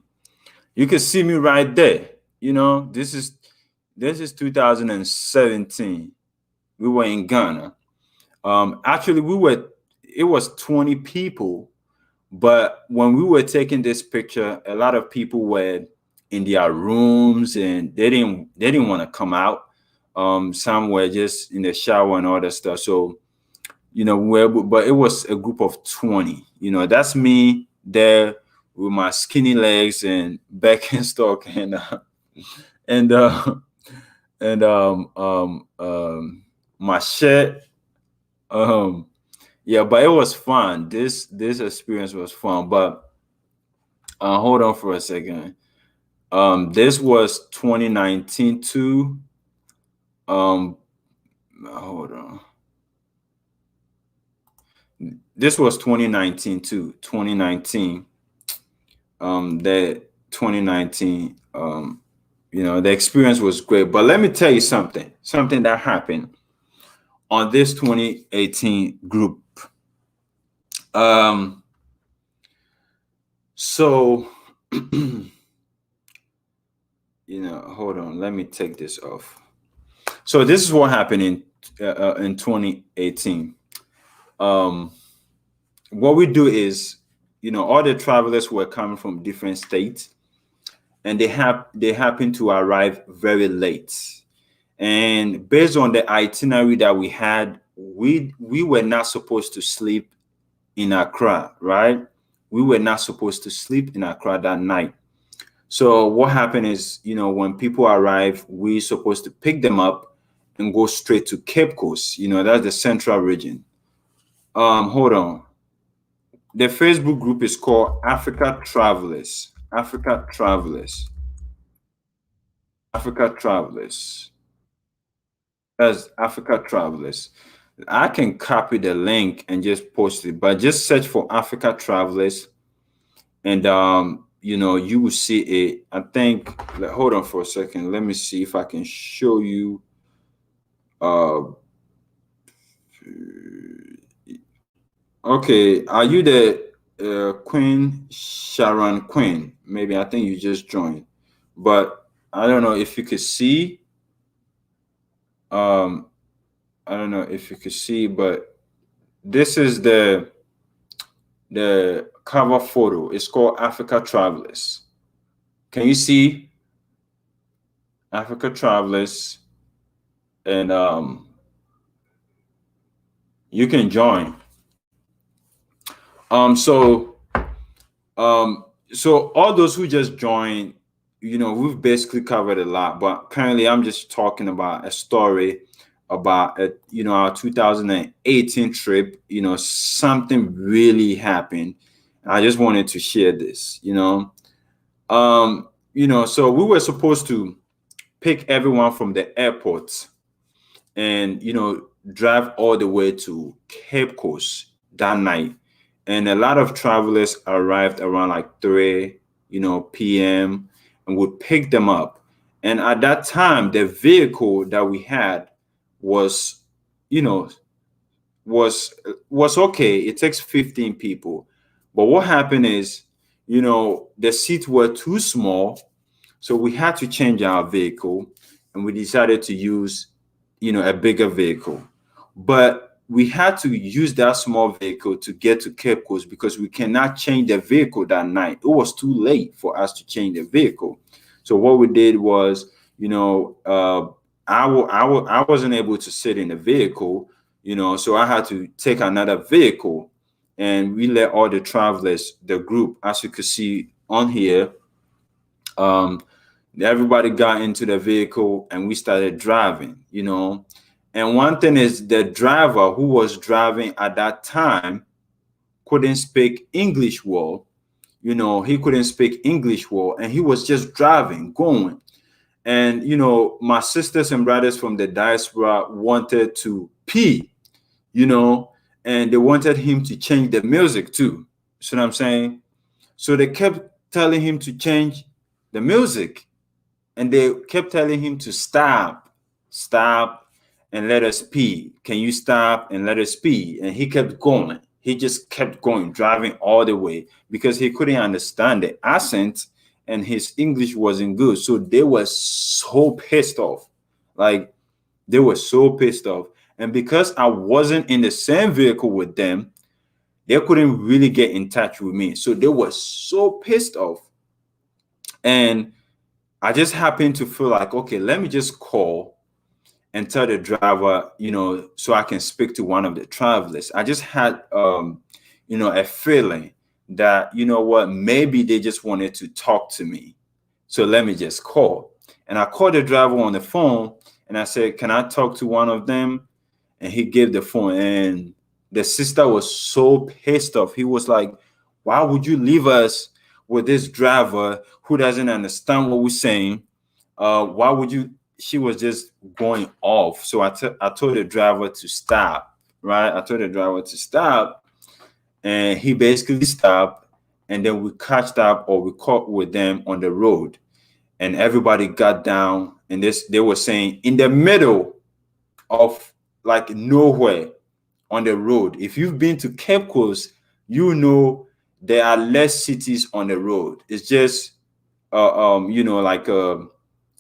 You can see me right there. This is 2017. We were in Ghana. Actually, it was 20 people, but when we were taking this picture, a lot of people were in their rooms, and they didn't want to come out. Some were just in the shower and all that stuff. So but it was a group of 20. That's me there with my skinny legs and back and stock, and my shirt. Yeah, but it was fun. This experience was fun. But hold on for a second. This was 2019 too. Hold on. This was 2019 too. 2019. That 2019. The experience was great. But let me tell you something. Something that happened on this 2018 group. So hold on, let me take this off. So this is what happened in 2018. What we do is, all the travelers were coming from different states, and they happen to arrive very late. And based on the itinerary that we had, we were not supposed to sleep in Accra, right? We were not supposed to sleep in Accra that night. So what happened is, when people arrive, we're supposed to pick them up and go straight to Cape Coast. That's the central region. Hold on. The Facebook group is called Africa Travelers. Africa Travelers. Africa Travelers. That's Africa Travelers. I can copy the link and just post it, but just search for Africa Travelers, and you will see it. I think. Hold on for a second. Let me see if I can show you. Uh, okay. Are you the Queen Sharon Queen? Maybe I think you just joined, but I don't know if you could see. Um, I don't know if you could see, but this is the cover photo. It's called Africa Travelers. Can you see Africa Travelers? And you can join. Um, so so all those who just joined, we've basically covered a lot. But currently, I'm just talking about a story about our 2018 trip. Something really happened. I just wanted to share this. So we were supposed to pick everyone from the airport and drive all the way to Cape Coast that night. And a lot of travelers arrived around like 3 p.m. and would pick them up. And at that time, the vehicle that we had was you know was was okay. It takes 15 people. But what happened is, the seats were too small, so we had to change our vehicle, and we decided to use, a bigger vehicle. But we had to use that small vehicle to get to Cape Coast because we cannot change the vehicle that night. It was too late for us to change the vehicle. So what we did was, I wasn't able to sit in the vehicle, so I had to take another vehicle, and we let all the travelers, the group, as you could see on here, um, everybody got into the vehicle and we started driving. And one thing is, the driver who was driving at that time couldn't speak English well. He couldn't speak English well, and he was just driving, going. And my sisters and brothers from the diaspora wanted to pee, you know, and they wanted him to change the music too. See what I'm saying? So they kept telling him to change the music, and they kept telling him to stop, and let us pee. Can you stop and let us pee? And he kept going. He just kept going, driving all the way because he couldn't understand the accent and his English wasn't good. So they were so pissed off. Like, they were so pissed off. And because I wasn't in the same vehicle with them, they couldn't really get in touch with me. So they were so pissed off. And I just happened to feel like, okay, let me just call and tell the driver, so I can speak to one of the travelers. I just had, a feeling that, what, maybe they just wanted to talk to me. So let me just call. And I called the driver on the phone and I said, can I talk to one of them? And he gave the phone, and the sister was so pissed off. He was like, why would you leave us with this driver who doesn't understand what we're saying? Why would you? She was just going off. So I told the driver to stop, right? I told the driver to stop, and he basically stopped. And then we catched up, or we caught with them on the road, and everybody got down. And they were saying, in the middle of like nowhere on the road. If you've been to Cape Coast, there are less cities on the road. It's just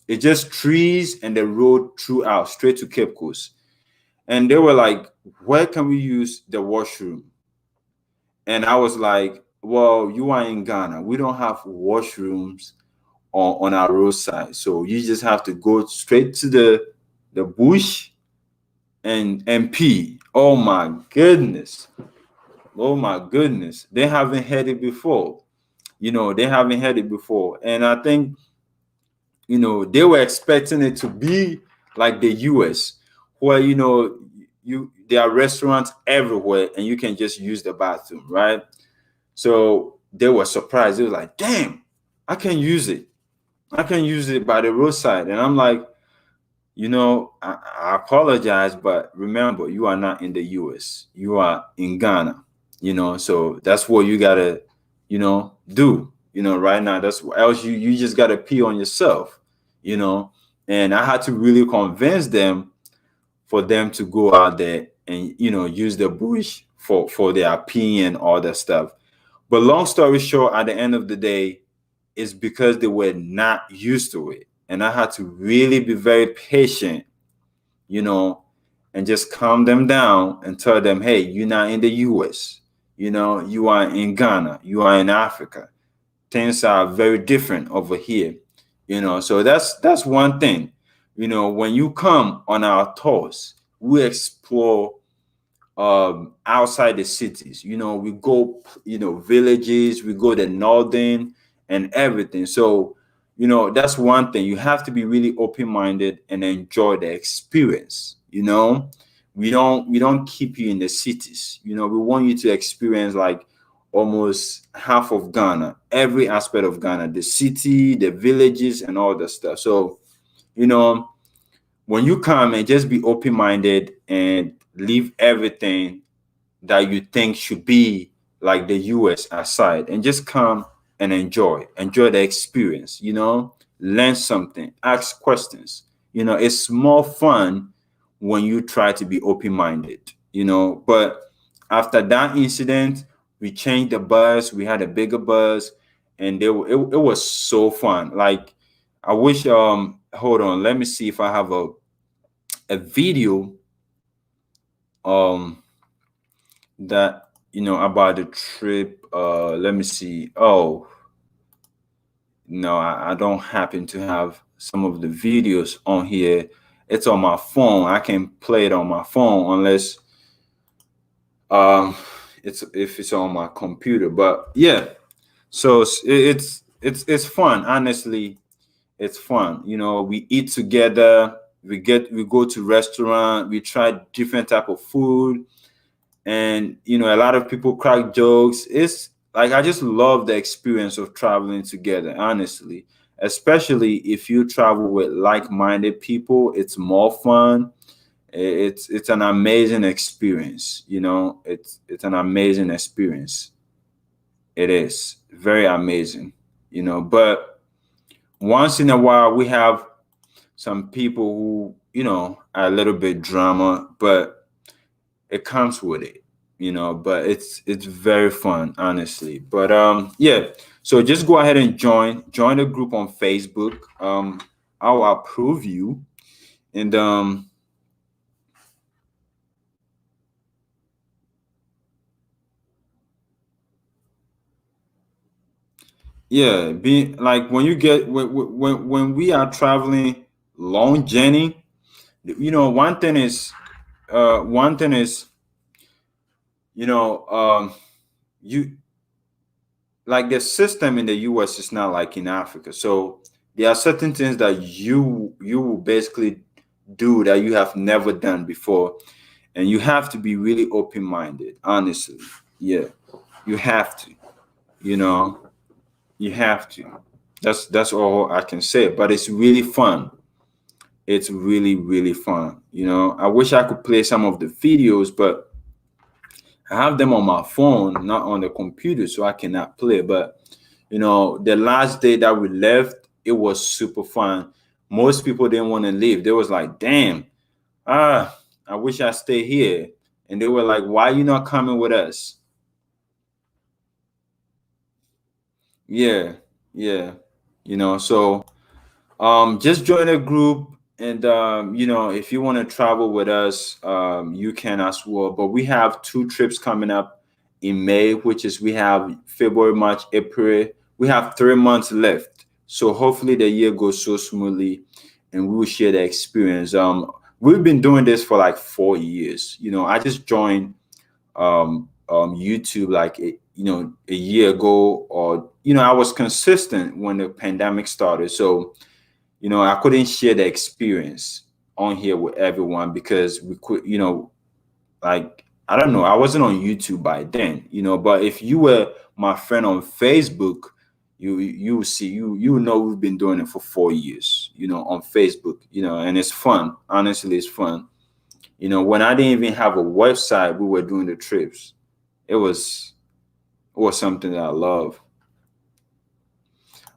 it's just trees and the road throughout straight to Cape Coast. And they were like, where can we use the washroom? And I was like, well, you are in Ghana. We don't have washrooms on our roadside. So you just have to go straight to the bush and pee. Oh my goodness. Oh my goodness. They haven't had it before. They haven't had it before. And I think, they were expecting it to be like the US, where, there are restaurants everywhere and you can just use the bathroom, right? So they were surprised. They were like, damn, I can use it. I can use it by the roadside. And I'm like, I apologize, but remember, you are not in the US. You are in Ghana, so that's what you gotta, do, right now. That's what else you just gotta pee on yourself, you know. And I had to really convince them for them to go out there and, use the bush for their pee and all that stuff. But long story short, at the end of the day, it's because they were not used to it. And I had to really be very patient, you know, and just calm them down and tell them, hey, you're not in the US, you are in Ghana, you are in Africa. Things are very different over here, So that's one thing. When you come on our tours, we explore outside the cities. We go, villages, we go the northern and everything. So, that's one thing. You have to be really open-minded and enjoy the experience. We don't keep you in the cities. We want you to experience like almost half of Ghana, every aspect of Ghana, the city, the villages, and all the stuff. So, you know, when you come and just be open-minded and leave everything that you think should be like the US aside and just come and enjoy the experience, learn something, ask questions. It's more fun when you try to be open-minded, but after that incident, we changed the bus, we had a bigger bus, and it was so fun. Like, I wish, hold on, let me see if I have a video um that about the trip. Let me see. Oh, no, I don't happen to have some of the videos on here. It's on my phone. I can play it on my phone unless um it's if it's on my computer. But yeah, so it's fun. Honestly, it's fun. We eat together. We go to restaurant. We try different type of food, and a lot of people crack jokes. It's like, I just love the experience of traveling together, honestly, especially if you travel with like-minded people. It's more fun. It's an amazing experience. It's an amazing experience. It is very amazing. But once in a while we have some people who are a little bit drama, but it comes with it, but it's very fun, honestly. But yeah, so just go ahead and join the group on Facebook. I'll approve you. And yeah, being like, when you get when we are traveling long journey, one thing is you know you like, the system in the US is not like in Africa. So there are certain things that you will basically do that you have never done before, and you have to be really open-minded, honestly. Yeah, you have to, you know, you have to. That's all I can say. But it's really fun. It's really, really fun. I wish I could play some of the videos, but I have them on my phone, not on the computer, so I cannot play. But the last day that we left, it was super fun. Most people didn't want to leave. They was like, "Damn, I wish I stay here." And they were like, "Why you not coming with us?" Yeah, yeah. So just join a group, and if you want to travel with us, you can as well. But we have two trips coming up in May, which is, we have February, March, April. We have 3 months left, so hopefully the year goes so smoothly, and we will share the experience. We've been doing this for like 4 years. I just joined YouTube like a year ago, or I was consistent when the pandemic started, so I couldn't share the experience on here with everyone because we could, like I don't know, I wasn't on YouTube by then, but if you were my friend on Facebook, you will see, you know we've been doing it for 4 years, on Facebook, and it's fun. Honestly, it's fun. When I didn't even have a website, we were doing the trips. It was something that I love.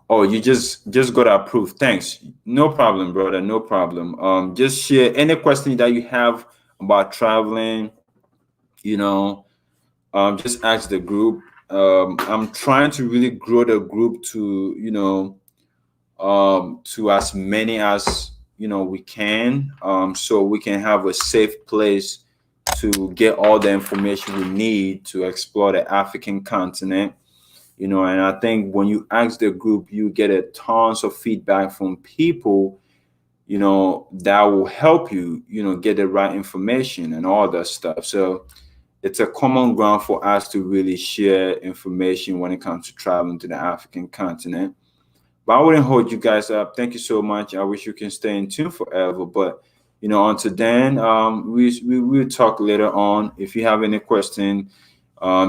Oh, you just got approved. Thanks. No problem, brother. No problem. Just share any question that you have about traveling, you know, just ask the group. I'm trying to really grow the group to, to as many as we can, so we can have a safe place to get all the information we need to explore the African continent. And I think when you ask the group, you get a tons of feedback from people, that will help you, get the right information and all that stuff. So it's a common ground for us to really share information when it comes to traveling to the African continent. But I wouldn't hold you guys up. Thank you so much. I wish you can stay in tune forever. But until then, we'll talk later on. If you have any question,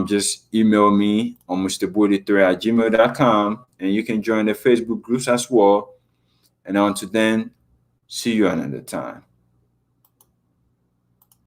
just email me on mrbudi3@gmail.com, and you can join the Facebook groups as well. And until then, see you another time.